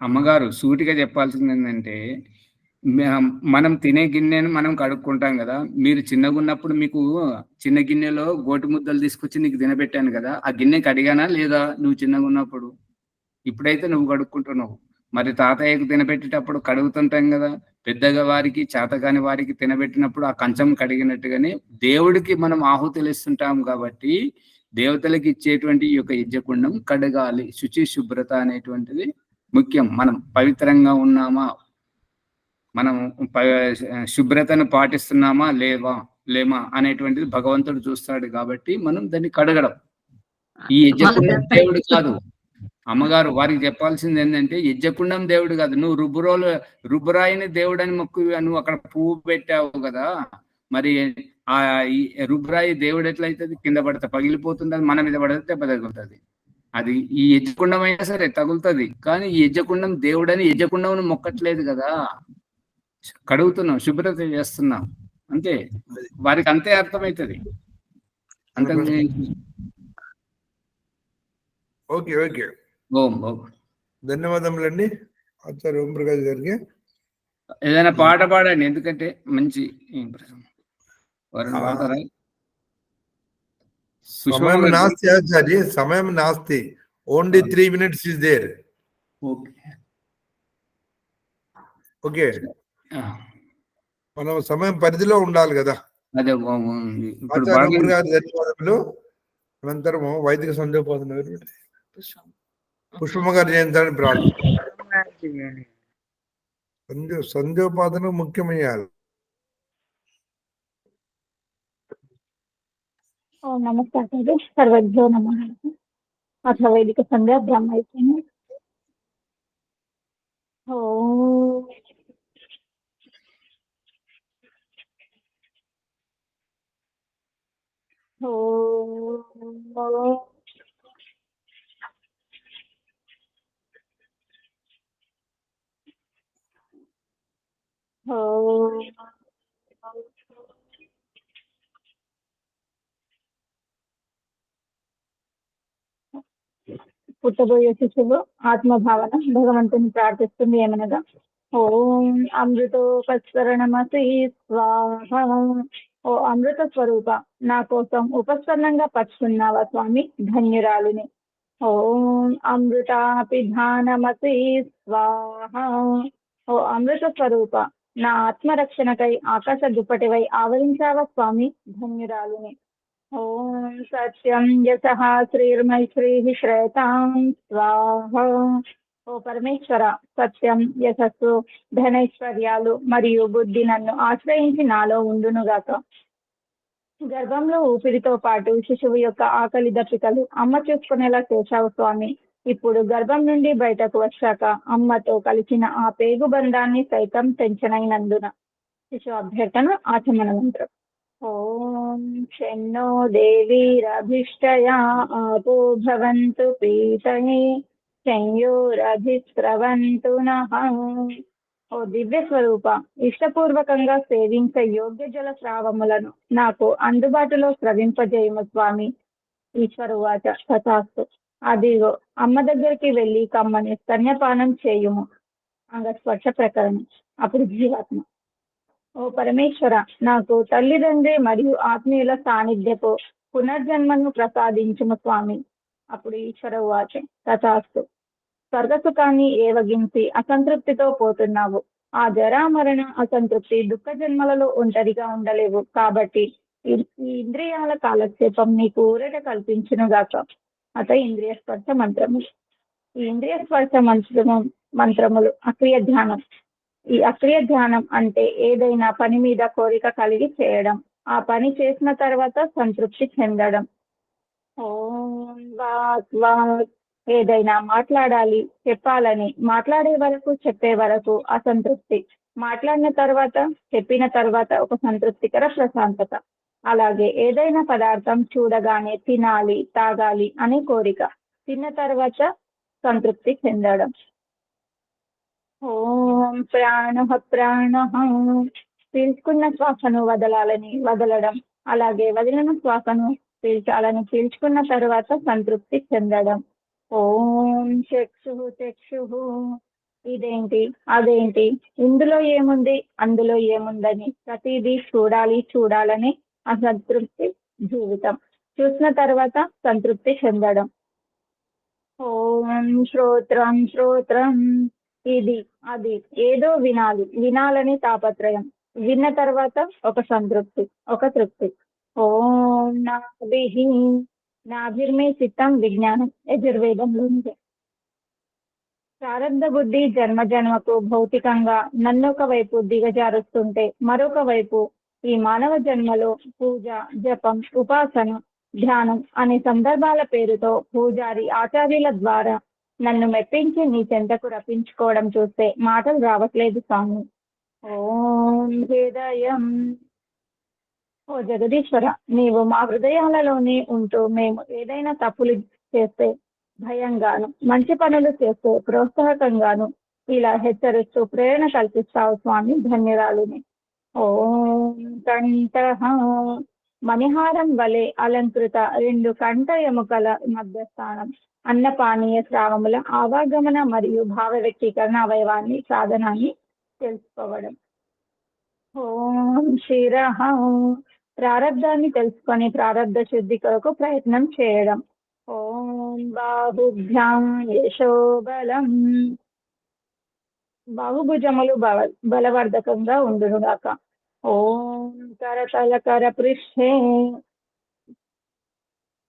అమ్మగారు సూటిగా చెప్పాల్సింది ఏంటంటే, మనం తినే గిన్నెను మనం కడుక్కుంటాం కదా. మీరు చిన్నగా ఉన్నప్పుడు మీకు చిన్న గిన్నెలో గోటి ముద్దలు తీసుకొచ్చి నీకు తినబెట్టాను కదా, ఆ గిన్నె కడిగానా లేదా నువ్వు చిన్నగా ఉన్నప్పుడు? ఇప్పుడైతే నువ్వు కడుక్కుంటున్నావు. మరి తాతయ్యకు తినబెట్టేటప్పుడు కడుగుతుంటాం కదా. పెద్దగా వారికి చేతగాని వారికి తినబెట్టినప్పుడు ఆ కంచం కడిగినట్టుగానే దేవుడికి మనం ఆహుతులు ఇస్తుంటాం కాబట్టి, దేవతలకు ఇచ్చేటువంటి ఈ యొక్క యజ్ఞకుండం కడగాలి. శుచి శుభ్రత అనేటువంటిది ముఖ్యం. మనం పవిత్రంగా ఉన్నామా, మనం శుభ్రతను పాటిస్తున్నామా లేమా అనేటువంటిది భగవంతుడు చూస్తాడు కాబట్టి మనం దాన్ని కడగడం. ఈ యజ్ఞకుండం దేవుడు కాదు. అమ్మగారు వారికి చెప్పాల్సింది ఏంటంటే, యజ్ఞకుండం దేవుడు కాదు. నువ్వు రుబ్బురాయిని దేవుడు అని మొక్కు, నువ్వు అక్కడ పువ్వు పెట్టావు కదా, మరి ఆ రుబ్బురాయి దేవుడు ఎట్లయితుంది? కింద పడితే పగిలిపోతుంది, అది మన మీద పడితే దెబ్బ తగులుతుంది. అది ఈ యజ్ఞకుండం అయినా సరే తగులుతుంది, కానీ ఈ యజ్ఞకుండం దేవుడని యజ్ఞకుండం మొక్కట్లేదు కదా, కడుగుతున్నాం, శుభ్రత చేస్తున్నాం అంతే. వారికి అంతే అర్థమవుతుంది. అంతే. ఓకే ఓకే, ఓం ధన్యవాదములండి ఆచార్య ఓం ప్రకాష్ గారికి. ఏదైనా పాట పాడండి, ఎందుకంటే మంచి సమయం నాస్తి ఆచార్య, సమయం నాస్తి, only 3 minutes is there. Okay, మనం సమయం పరిధిలో ఉండాలి కదా. అదే ధన్యవాదములు. అనంతరము వైదిక సంధ్యోపాసన పుష్పమ్మ గారు చేయించాలని ప్రార్థన. సంధ్యోపాసన ముఖ్యమయ్యాలి. నమస్కారం. సర్వజ్ఞో నమః. అట్లా వైదిక సంధ్య బ్రహ్మ అయిపోయింది. ఓ ఓం ఓం పుట్టబోయే శిశువు ఆత్మభావన భగవంతుని ప్రార్థిస్తుంది ఏమనగా ఓం అమృతోపస్కరణమసి స్వాహ. ఓ అమృత స్వరూప, నా కోసం ఉపస్కరణంగా పచ్చుకున్నావా స్వామి, ధన్యురాలిని. ఓం అమృతాపిధానమసి స్వాహ. ఓ అమృత స్వరూప, నా ఆత్మరక్షణకై ఆకాశ దుప్పటివై ఆవరించావా స్వామి, ధన్యురాలిని. ఓం సత్యం యశః శ్రీర్మైత్రీః శ్రేతాం స్వాహ. ఓ పరమేశ్వర, సత్యం, యశస్సు, ధనైశ్వర్యాలు మరియు బుద్ధి నన్ను ఆశ్రయించి నాలో ఉండునుగాక. గర్భంలో ఊపిరితో పాటు శిశువు యొక్క ఆకలి దప్పికలు అమ్మ చూసుకునేలా చేశావు స్వామి. ఇప్పుడు గర్భం నుండి బయటకు వచ్చాక అమ్మతో కలిసిన ఆ పేగు బంధాన్ని సైతం పెంచనైనందున. శిశు అభ్యర్థన ఆచమన మంత్రం. ఓం శన్నో దేవీరభిష్టయా ఆపో భవంతు పీతయే సంయోరభిస్రవంతు నః. ఓ దివ్య స్వరూప, ఇష్టపూర్వకంగా సేవించే యోగ్య జల స్రావములను నాకు అందుబాటులో స్రవింపజేయము స్వామి. ఈశ్వరువాచ తథాస్తు. అదిగో అమ్మ దగ్గరికి వెళ్ళి కమ్మని స్తన్యపానం చేయుము. అంగస్పర్శ ప్రకరణం. అప్పుడు జీవాత్మ, ఓ పరమేశ్వర, నాకు తల్లిదండ్రి మరియు ఆత్మీయుల సాన్నిధ్యపు పునర్జన్మను ప్రసాదించుము స్వామి. అప్పుడు ఈశ్వర వాచ తథాస్తు. స్వర్గసుఖాన్ని ఏవగించి అసంతృప్తితో పోతున్నావు. ఆ జరామరణ అసంతృప్తి దుఃఖ జన్మలలో ఒంటరిగా ఉండలేవు. కాబట్టి ఈ ఇంద్రియాల కాలక్షేపం నీకు ఊరట కల్పించునుగాక. అత ఇంద్రియ స్పర్శ మంత్రములు. ఈ ఇంద్రియ స్పర్శ మంత్రములు అక్రియ ధ్యానం. ఈ అక్రియ ధ్యానం అంటే ఏదైనా పని మీద కోరిక కలిగి చేయడం, ఆ పని చేసిన తర్వాత సంతృప్తి చెందడం. ఓం వాక్ వాక్, ఏదైనా మాట్లాడాలి, చెప్పాలని మాట్లాడే వరకు, చెప్పే వరకు అసంతృప్తి, మాట్లాడిన తర్వాత, చెప్పిన తర్వాత ఒక సంతృప్తికర ప్రశాంతత. అలాగే ఏదైనా పదార్థం చూడగానే తినాలి, తాగాలి అనే కోరిక, తిన్న తర్వాత సంతృప్తి చెందడం. ఓం ప్రాణ ప్రాణ, పీల్చుకున్న శ్వాసను వదలడం, అలాగే వదిలిన శ్వాసను పీల్చాలని పీల్చుకున్న తర్వాత సంతృప్తి చెందడం. ఓం చక్షు చక్షు, ఇదేంటి అదేంటి, ఇందులో ఏముంది అందులో ఏముందని ప్రతిదీ చూడాలని అసంతృప్తి జీవితం. చూసిన తర్వాత సంతృప్తి చెందడం. ఓం శ్రోత్రం శ్రోత్రం, ఇది అది, ఏదో వినాలని తాపత్రయం, విన్న తర్వాత ఒక సంతృప్తి, ఒక తృప్తి. ఓం నాభిర్మే చిత్తం విజ్ఞానం, యజుర్వేదంలోనిదే. ప్రారంధ బుద్ధి జన్మకు భౌతికంగా నన్నొక వైపు దిగజారుస్తుంటే, మరొక వైపు ఈ మానవ జన్మలో పూజ, జపం, ఉపాసన, ధ్యానం అనే సందర్భాల పేరుతో పూజారి ఆచార్యుల ద్వారా నన్ను మెప్పించి నీ చెంతకు రప్పించుకోవడం చూస్తే మాటలు రావట్లేదు స్వామి. ఓం హృదయం, ఓ జగదీశ్వర, నీవు మా హృదయాలలోనే ఉంటూ మేము ఏదైనా తప్పులు చేస్తే భయంగాను, మంచి పనులు చేస్తే ప్రోత్సాహకంగాను ఇలా హెచ్చరిస్తూ ప్రేరణ కల్పిస్తావు స్వామి, ధన్యురాలుని. ఓం కంఠః, మణిహారం వలె అలంకృత 2 కంఠ ఎముకల మధ్యస్థానం, అన్నపానీయ స్రావముల ఆవాగమన మరియు భావ వ్యక్తీకరణ అవయవాన్ని సాధనాన్ని తెలుసుకోవడం. ఓం శిరః, ప్రారబ్ధాన్ని తెలుసుకొని ప్రారబ్ధ శుద్ధి కొరకు ప్రయత్నం చేయడం. ఓం బాహుభ్యాం యశోబలం, బాహుభుజములు బలవర్ధకంగా ఉండునుగాక. ఓం కరతల పృష్ఠే,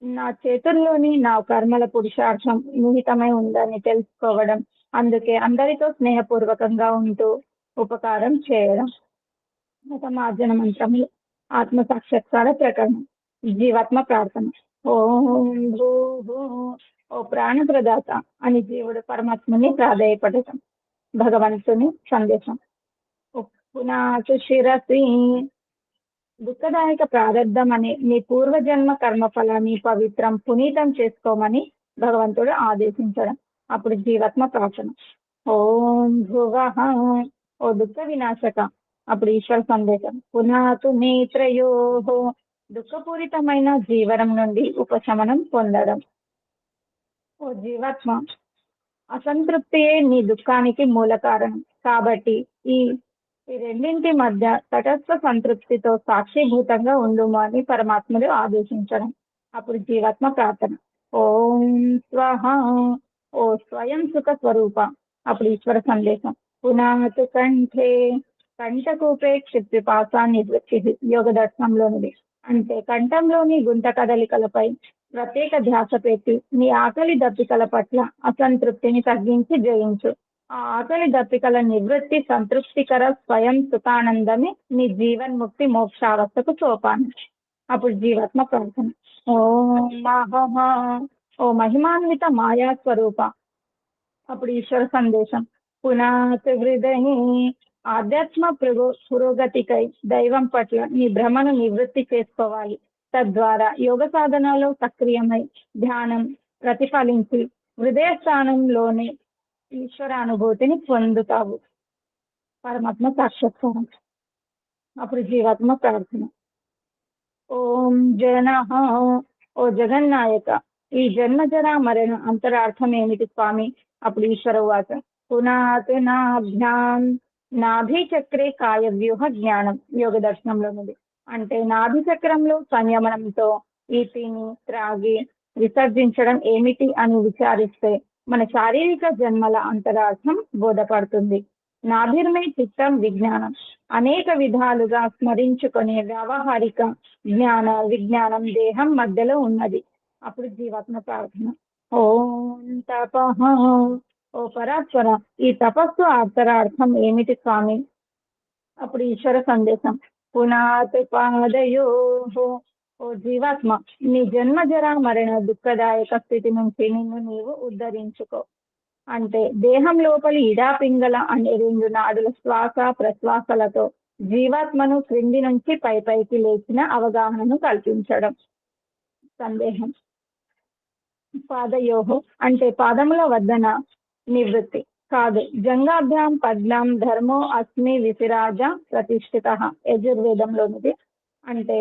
నా చేతుల్లోని నా కర్మల పురుషార్థం నిహితమై ఉందని తెలుసుకోవడం, అందుకే అందరితో స్నేహపూర్వకంగా ఉంటూ ఉపకారం చేయడం. మార్జన మంత్రములు. ఆత్మ సాక్షాత్కార ప్రకరణం. జీవాత్మ ప్రార్థన. ఓం భూ, ఓ ప్రాణ ప్రదాత అని జీవుడు పరమాత్మని ప్రాధేయపడటం. భగవంతుని సందేశం. పునాతు శిరసి, దుఃఖదాయక ప్రారంధం అనే నీ పూర్వజన్మ కర్మఫలాన్ని పవిత్రం పునీతం చేసుకోమని భగవంతుడు ఆదేశించడం. అప్పుడు జీవాత్మ ప్రార్థన. ఓం భువః, ఓ దుఃఖ వినాశక. అప్పుడు ఈశ్వర సందేశం. పునాతు నేత్రయోహో, దుఃఖపూరితమైన జీవనం నుండి ఉపశమనం పొందడం. ఓ జీవాత్మ, అసంతృప్తియే నీ దుఃఖానికి మూల కారణం. కాబట్టి ఈ రెండింటి మధ్య తటస్థ సంతృప్తితో సాక్షిభూతంగా ఉండుము అని పరమాత్ముడు ఆదేశించడం. అప్పుడు జీవాత్మ ప్రార్థన. ఓం స్వహ, ఓ స్వయం సుఖ స్వరూప. అప్పుడు ఈశ్వర సందేశం. పునాతు కంఠే, కంఠకూపే క్షిప్పిపాస నివృత్తి. యోగ దర్శనంలోనిది. అంటే కంఠంలోని గుంట కదలికలపై ప్రత్యేక ధ్యాస పెట్టి నీ ఆకలి దప్పికల పట్ల అసంతృప్తిని తగ్గించి జయించు. ఆ ఆకలి దప్పికల నివృత్తి సంతృప్తికర స్వయం సుఖానందమే నీ జీవన్ముక్తి మోక్షావస్థకు సోపానం. అప్పుడు జీవాత్మ ప్రార్థన. ఓం మహః, ఓ మహిమాన్విత మాయా స్వరూప. అప్పుడు ఈశ్వర సందేశం. పునాత్ హృదయ, ఆధ్యాత్మ పురోగతికై దైవం పట్ల నీ భ్రమను నివృత్తి చేసుకోవాలి. తద్వారా యోగ సాధనలో సక్రియమై ధ్యానం ప్రతిఫలించి హృదయ స్థానంలోని ఈశ్వరానుభూతిని పొందుతావు. పరమాత్మ సాక్షాత్కారం. అప్పుడు జీవాత్మ ప్రార్థన. ఓం జనః, ఓ జగన్నాయక. ఈ జన్మ జరా మరణ అంతరార్థం ఏమిటి స్వామి? అప్పుడు ఈశ్వర వాచ. పునాత్ నాభ్యాం, నాభి చక్రే కాయ వ్యూహ జ్ఞానం. యోగ దర్శనంలోనిది. అంటే నాభి చక్రంలో సంయమనంతో ఈ తిని త్రాగి విసర్జించడం ఏమిటి అని విచారిస్తే మన శారీరక జన్మల అంతరార్థం బోధపడుతుంది. నాభిర్మే చిత్తం విజ్ఞానం. అనేక విధాలుగా స్మరించుకునే వ్యావహారిక విజ్ఞానం దేహం మధ్యలో ఉన్నది. అప్పుడు జీవాత్మ ప్రార్థన. ఓం తపః, ఓ పరాత్పర. ఈ తపస్సు అంతరార్థం ఏమిటి స్వామి? అప్పుడు ఈశ్వర సందేశం. పునాత్ పాదయోహో, ఓ జీవాత్మ, నీ జన్మ జరా మరణ దుఃఖదాయక స్థితి నుంచి నిన్ను నీవు ఉద్ధరించుకో. అంటే దేహం లోపలి ఇడాపింగళ అనే 2 నాడుల శ్వాస ప్రశ్వాసలతో జీవాత్మను క్రింది నుంచి పైకి లేచిన అవగాహనను కల్పించడం. సందేహం. పాదయోహో అంటే పాదముల వద్దన నివృత్తి కాదు. జంగాభ్యాం పద్నాం ధర్మో అస్మి విసిరాజ ప్రతిష్ఠిత. యజుర్వేదంలోనిది. అంటే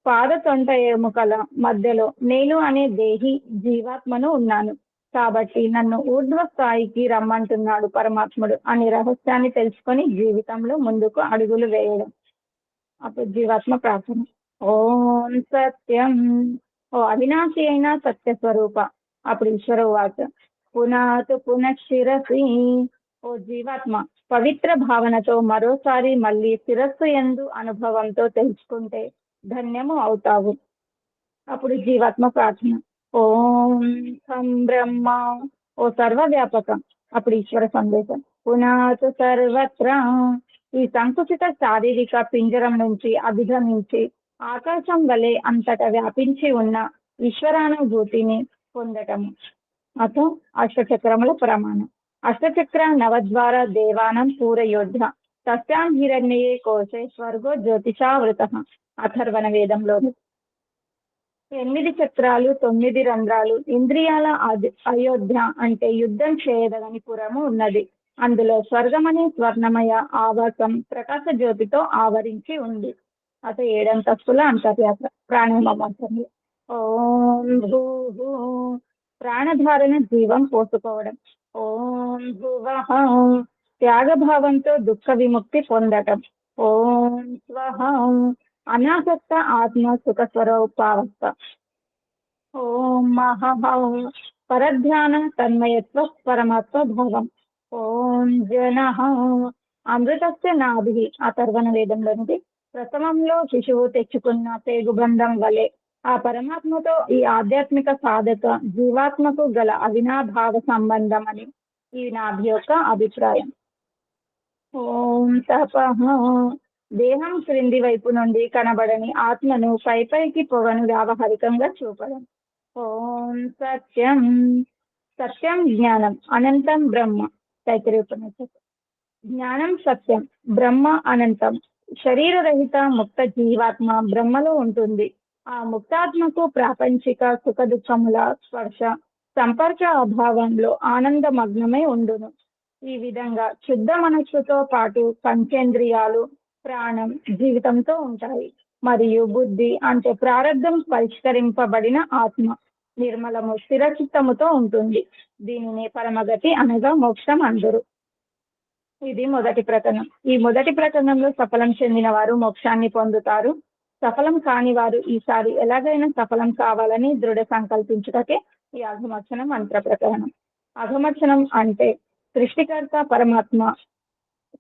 పాద తొంట ఎముకల మధ్యలో నేను అనే దేహి జీవాత్మను ఉన్నాను. కాబట్టి నన్ను ఊర్ధ్వ స్థాయికి రమ్మంటున్నాడు పరమాత్ముడు అనే రహస్యాన్ని తెలుసుకొని జీవితంలో ముందుకు అడుగులు వేయడం. అప్పుడు జీవాత్మ ప్రార్థన. ఓం సత్యం, ఓ అవినాశి అయిన సత్య స్వరూప. అప్పుడు ఈశ్వర వాచ. పునాత్ పునఃశిరసి, ఓ జీవాత్మ, పవిత్ర భావనతో మరోసారి మళ్ళీ శిరస్సు యందు అనుభవంతో తెలుసుకుంటే ధన్యము అవుతావు. అప్పుడు జీవాత్మ ప్రార్థన. ఓం సం బ్రహ్మ, ఓ సర్వవ్యాపక. అప్పుడు ఈశ్వర సందేశం. పునాత్ సర్వత్ర, ఈ సంకుచిత శారీరక పింజరం నుంచి అభిగమించి ఆకాశం వలె అంతటా వ్యాపించి ఉన్న ఈశ్వరానుభూతిని పొందటము. అతో అష్టచక్రముల ప్రమాణం. అష్టచక్ర నవద్వార దేవానం పూరయోధ్య తస్యాం హిరణ్యే కోశే స్వర్గో జ్యోతిషావృత. అథర్వణ వేదంలోని. 8 చక్రాలు 9 రంధ్రాలు ఇంద్రియాల అయోధ్య అంటే యుద్ధం చేయదగని పురము ఉన్నది. అందులో స్వర్గమనే స్వర్ణమయ ఆవాసం ప్రకాశ జ్యోతితో ఆవరించి ఉంది. అత 7 అంతస్తుల అంతర్యాత్ర. ప్రాణాయామంలో ఓం భూహు, ప్రాణధారణ జీవం పోసుకోవడం. ఓం భువః, త్యాగభావంతో దుఃఖ విముక్తి పొందటం. ఓం స్వహ, అనాసక్త ఆత్మ సుఖ స్వరూపావస్థ. ఓం మహః, పరధ్యాన తన్మయత్వ పరమాత్మ భావం. ఓం జనః, అమృతస్య నాభి. అథర్వణ వేదంలోనిది. ప్రథమంలో శిశువు తెచ్చుకున్న పేగుబంధం వలె ఆ పరమాత్మతో ఈ ఆధ్యాత్మిక సాధక జీవాత్మకు గల అవినాభావ సంబంధం అని ఈ నాభి యొక్క అభిప్రాయం. ఓం తపః, దేహం క్రింది వైపు నుండి కనబడని ఆత్మను పైకి పొగను వ్యావహారికంగా చూపడం. ఓం సత్యం, సత్యం జ్ఞానం, అనంతం బ్రహ్మ. తైత్తిరీయ ఉపనిషత్తు. జ్ఞానం సత్యం, బ్రహ్మ అనంతం. శరీరరహిత ముక్త జీవాత్మ బ్రహ్మలో ఉంటుంది. ఆ ముక్తాత్మకు ప్రాపంచిక సుఖ దుఃఖముల స్పర్శ సంపర్క అభావంలో ఆనందమగ్నమై ఉండును. ఈ విధంగా శుద్ధ మనస్సుతో పాటు పంచేంద్రియాలు, ప్రాణం జీవితంతో ఉంటాయి. మరియు బుద్ధి అంటే ప్రారంధం పరిష్కరింపబడిన ఆత్మ నిర్మలము స్థిరచిత్తముతో ఉంటుంది. దీనిని పరమగతి అనగా మోక్షం అందరు. ఇది మొదటి ప్రకరణం. ఈ మొదటి ప్రకరణంలో సఫలం చెందిన వారు మోక్షాన్ని పొందుతారు. సఫలం కాని వారు ఈసారి ఎలాగైనా సఫలం కావాలని దృఢ సంకల్పించుటకే ఈ అఘమర్చన మంత్ర ప్రకరణం. అఘమర్చనం అంటే సృష్టికర్త పరమాత్మ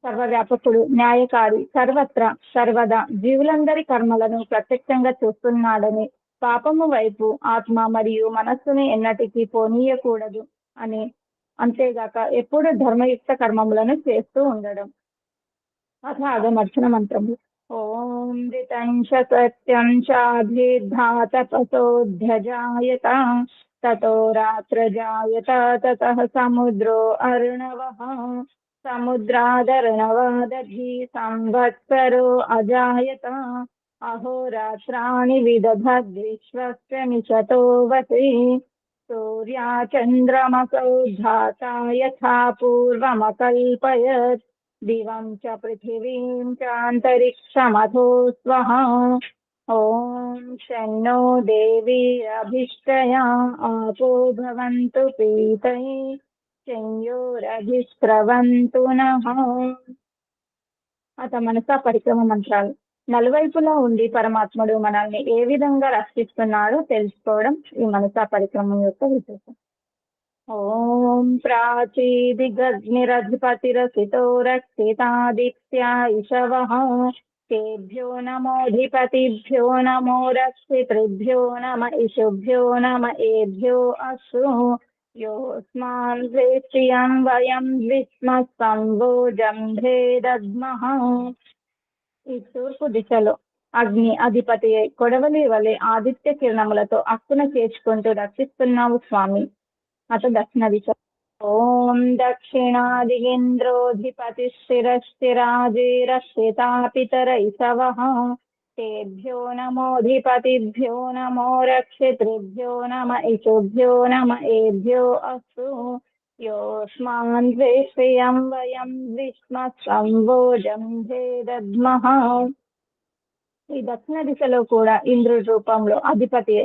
సర్వవ్యాపకుడు, న్యాయకారి, సర్వత్రా సర్వదా జీవులందరి కర్మలను ప్రత్యక్షంగా చూస్తున్నాడని, పాపము వైపు ఆత్మ మరియు మనస్సుని ఎన్నటికీ పోనీయకూడదు అని, అంతేగాక ఎప్పుడు ధర్మయుక్త కర్మములను చేస్తూ ఉండడం. అథ అఘమర్చన మంత్రము. ఓం రితంచ సత్యం చాభిర్ధాత తపోధ్యజాయత తతో రాత్రజాయత తతః సముద్రో అర్ణవః సముద్రాదర్ణవాదధి సంవత్సరో అజాయత అహోరాత్రాణి విదధద్విశ్వస్య నిశతో వసి సూర్యాచంద్రమసౌ ధాతా యథా పూర్వమకల్పయత్ దివం చ పృథివీం చాంతరిక్షమథో స్వః. ఓం శన్నో దేవీ అభిష్టయా ఆపో భవంతు పీతై శంయోరధిస్రవంతు నః. అత మనసా పరిక్రమ మంత్రాలు. నలువైపులా ఉండి పరమాత్ముడు మనల్ని ఏ విధంగా రక్షిస్తున్నాడో తెలుసుకోవడం ఈ మనసా పరిక్రమం యొక్క విశేషం. ఓం ప్రాచీదిగగ్నిరధిపతిరసితో రక్షితాదిత్యా ఇషవః తేభ్యో నమోధిపతిభ్యో నమో రక్షితృభ్యో నమ ఇషుభ్యో నమ ఏభ్యో అస్తు యోస్మాన్ ద్వేష్యం వయం విస్మస్తంభోజంభే దద్మః. ఈ తూర్పు దిశలో అగ్ని అధిపతి కొడవలి వలె ఆదిత్య కిరణములతో అక్కున చేర్చుకుంటూ రక్షిస్తున్నావు స్వామి. అత దక్షిణ దిశ. ఓం దక్షిణాదిగేంద్రోధిపతి స్థిరస్థిరాజే రక్షితా పితర ఇషవః తేభ్యో నమోధిపతిభ్యో నమో రక్షితృభ్యో నమ ఇషుభ్యో నమ ఏభ్యో అస్తు యోస్మాన్ ద్వేష్యం వయం విస్మస్తంభోజంభే దద్మః. ఈ దక్షిణ దిశలో కూడా ఇంద్రుడి రూపంలో అధిపతి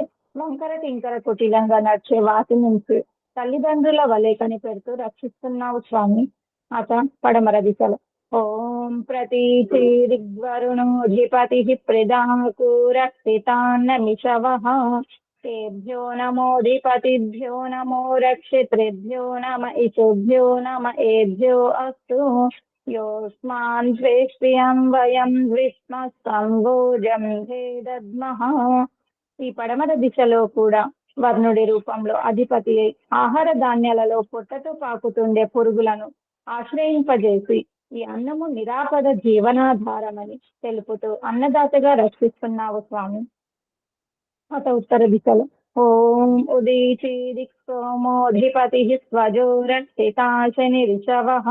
వంకర టింకర కుటిలంగా నడిచే వాటి నుంచి తల్లిదండ్రుల వలె కనిపెడుతూ రక్షిస్తున్నావు స్వామి. అత పడమర దిశలో. ఓం ప్రతీచి దిగ్వరుణోధిపతి ప్రదాకు రక్షితాన్నమిషవః తేభ్యో నమోధిపతిభ్యో నమో రక్షితృభ్యో నమ ఇషుభ్యో నమ ఏభ్యో అస్తు యోస్మాన్ ద్వేష్యం వయం విస్మస్తంభోజంభే దద్మః. ఈ పడమర దిశలో కూడా వర్ణుడి రూపంలో అధిపతి అయి ఆహార ధాన్యాలలో పొట్టతో పాకుతుండే పురుగులను ఆశ్రయింపజేసి ఈ అన్నము నిరాపద జీవనాధారమని తెలుపుతూ అన్నదాతగా రక్షిస్తున్నావు స్వామి. అత ఉత్తర దిశలో. ఓం ఉదీచి దిక్సోమోధిపతి స్వజో రక్షితా శనిరిషవః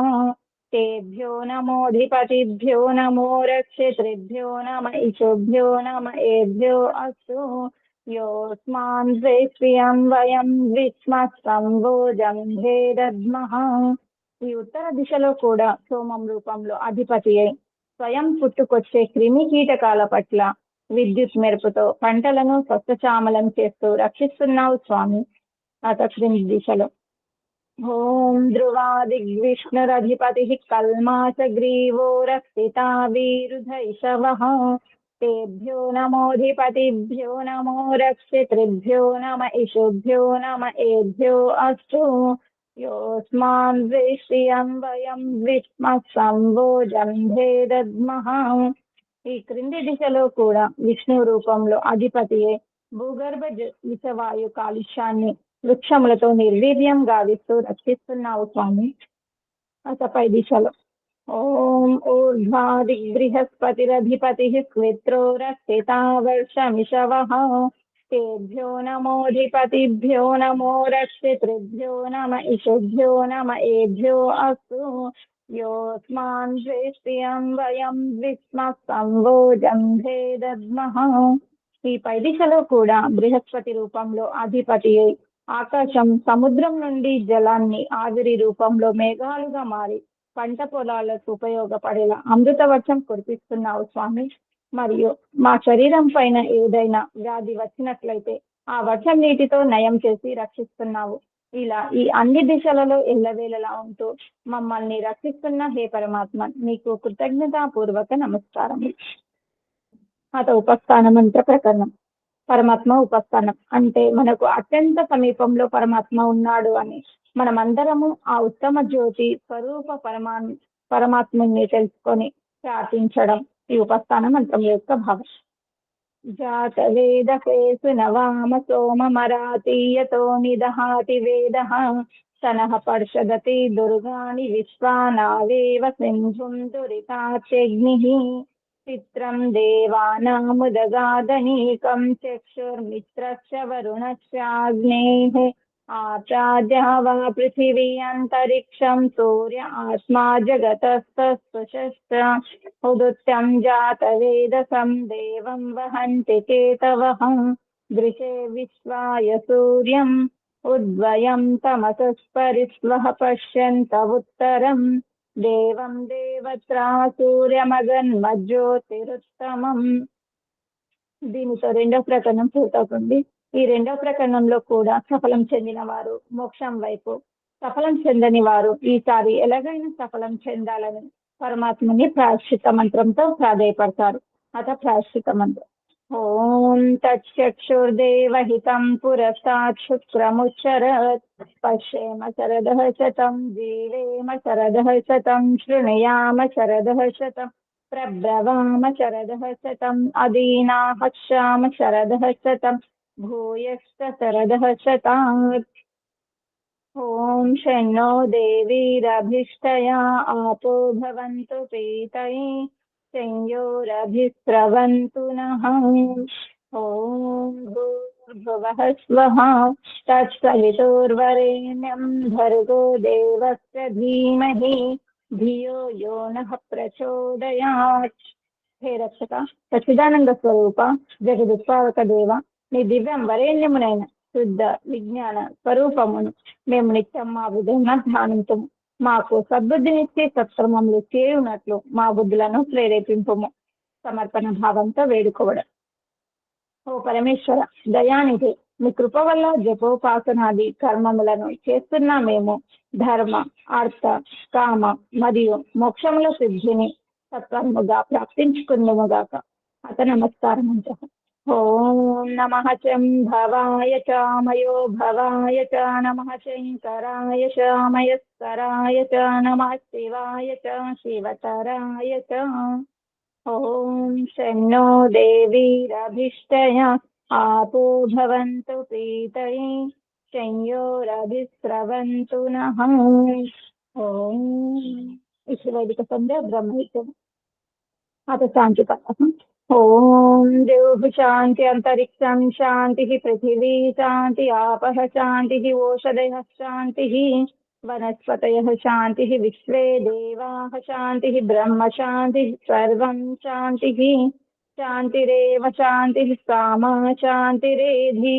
తేభ్యో నమోధిపతిభ్యో నమో రక్షితృభ్యో నమ ఇషుభ్యో నమ ఏభ్యో అస్తు యోస్మాన్ ద్వేష్యం వయం విస్మస్తంభోజంభే దద్మః. ఈ ఉత్తర దిశలో కూడా సోమం రూపంలో అధిపతి అయి స్వయం పుట్టుకొచ్చే క్రిమి కీటకాల పట్ల విద్యుత్ మెరుపుతో పంటలను స్వచ్ఛచామలం చేస్తూ రక్షిస్తున్నావు స్వామి. అత క్రింది దిశలో. ఓం ధ్రువాదిగ్విష్ణురధిపతి కల్మాసగ్రీవో రక్షితా వీరుధైషవః తేభ్యో నమోధిపతిభ్యో నమో రక్షితృభ్యో నమ ఇషుభ్యో నమ ఏభ్యో అస్తు యోస్మాన్ ద్వేష్యం వయం విస్మస్తంభోజంభే దద్మః. ఈ క్రింది దిశలో కూడా విష్ణు రూపంలో అధిపతి భూగర్భ విషవాయు కాలుష్యాన్ని వృక్షములతో నిర్వీర్యం గావిస్తూ రక్షిస్తున్నావు స్వామి. అతపై దిశలో. ఓం ఊర్ధ్వాది బృహస్పతిరధిపతి స్విత్రో రక్షితా వర్షమిషవః తేభ్యో నమోధిపతిభ్యో నమో రక్షితృభ్యో నమ ఇషుభ్యో నమ ఏభ్యో అస్తు योऽस्मान् द्वेष्टियं వయం విస్మః సంవోజంధే దద్మః. ఈ పై దిశలో కూడా బృహస్పతి రూపంలో అధిపతి అయి ఆకాశం సముద్రం నుండి జలాన్ని ఆవిరి రూపంలో మేఘాలుగా మారి పంట పొలాలకు ఉపయోగపడేలా అమృత వర్షం కురిపిస్తున్నావు స్వామి. మరియు మా శరీరం పైన ఏదైనా వ్యాధి వచ్చినట్లయితే ఆ వర్షం నీటితో నయం చేసి రక్షిస్తున్నావు. ఇలా ఈ అన్ని దిశలలో ఎల్లవేళలా ఉంటూ మమ్మల్ని రక్షిస్తున్న హే పరమాత్మ, నీకు కృతజ్ఞతాపూర్వక నమస్కారం. అత ఉపస్థాన మంత్ర ప్రకరణం. పరమాత్మ ఉపస్థానం అంటే మనకు అత్యంత సమీపంలో పరమాత్మ ఉన్నాడు అని మనమందరము ఆ ఉత్తమ జ్యోతి స్వరూప పరమాత్ముని తెలుసుకొని ప్రార్థించడం ఈ ఉపస్థాన మంత్రం యొక్క భావం. జాత వేద కేసు నవామ సోమ మరాతీయతో నిదహాతి వేద సనః పర్షదతి దుర్గాని విశ్వానావేవ సింధుం దురితాత్యగ్ని చిత్రం దేవానాముదగాదనీకం చక్షుర్మిత్రస్య వరుణస్యాగ్నేః ఆచార్య వా పృథివీ అంతరిక్షం సూర్య ఆత్మా జగతస్తస్పృశశ్చ ఉదుత్యం జాతవేదసం దేవం వహంతి కేతవః దృశే విశ్వాయ సూర్యం ఉద్వయం తమసస్పరిస్వః పశ్యంత ఉత్తరం దేవం దేవత్రా సూర్యమగన్మజ్యోతిరుత్తమం. దీనితో రెండవ ప్రకరణం పూర్తవుతుంది. ఈ రెండవ ప్రకరణంలో కూడా సఫలం చెందిన వారు మోక్షం వైపు, సఫలం చెందని వారు ఈసారి ఎలాగైనా సఫలం చెందాలని పరమాత్మని ప్రాయశ్చిత మంత్రంతో ప్రాధేయపడతారు. అత ప్రాయశ్చిత మంత్రం. ఓం తచ్చక్షుర్దేవహితం పురస్తాత్ శుక్రముచ్చరత్ పశ్యేమ శరదః శతం జీవేమ శరదః శతం శృణుయామ శరదః శతం ప్రబ్రవామ శరదః శతం అదీనాహశ్యామ శరదః శతం భూయశ్చ శరదః శతాత్. ఓం శన్నో దేవీరభిష్టయా ఆపో భవంతు పీతయే సంయోరభిస్రవంతు నః. ఓం భూర్భువః స్వః తత్సవితుర్వరేణ్యం భర్గో దేవస్య ధీమహి ధియో యో నః ప్రచోదయాత్. హే రక్షక, సచ్చిదానంద స్వరూప, జగదుత్పాదక దేవ, నీ దివ్యం వరేణ్యమునైన శుద్ధ విజ్ఞాన స్వరూపమును మేము నిత్యం మా హృదయంగా ధ్యానించము. మాకు సద్బుద్ధినిచ్చి సత్కర్మములు చేయునట్లు మా బుద్ధులను ప్రేరేపింపము. సమర్పణ భావంతో వేడుకోవడం. ఓ పరమేశ్వర దయానిధి, మీ కృప వల్ల జపోపాసనాది కర్మములను చేస్తున్నా మేము ధర్మ అర్థ కామ మరియు మోక్షముల సిద్ధిని సత్కర్ముగా ప్రాప్తించుకుందుముగాక. అత నమస్కారం. ఓం నమః శంభవాయ చ మయో భవాయ చ నమః శంకరాయ చ మయస్కరాయ చ నమః శివాయ చ శివతరాయ చ. ఓం శన్నో దేవీరభిష్టయా ఆపో భవంతు ప్రీతయే సంయోరభిస్రవంతు నః. ఓం విశ్వవైదిక సంధ్య బ్రహ్మయుద్ధం. అత శాంతి పథకం. ఓం దేవ్ శాంతి అంతరిక్షం శాంతి పృథివీ శాంతి ఆపః శాంతి ఓషధయః శాంతి వనస్పతయః శాంతి విశ్వే దేవాః శాంతి బ్రహ్మ శాంతి సర్వం శాంతి శాంతిరేవ శాంతి సామా శాంతిరేధి.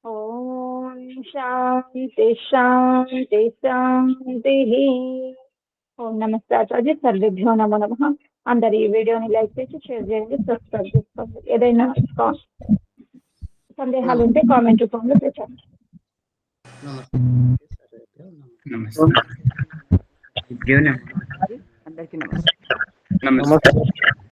ఓం శాంతి శాంతి శాంతి. ఓం నమస్తే ఆచార్య. సర్వేభ్యో నమో నమః. అందరు ఈ వీడియోని లైక్ చేసి షేర్ చేయండి, సబ్స్క్రైబ్ చేసుకోండి. ఏదైనా సందేహాలు ఉంటే కామెంట్ రూపంలో పెట్టండి. నమస్తే. నమస్తే.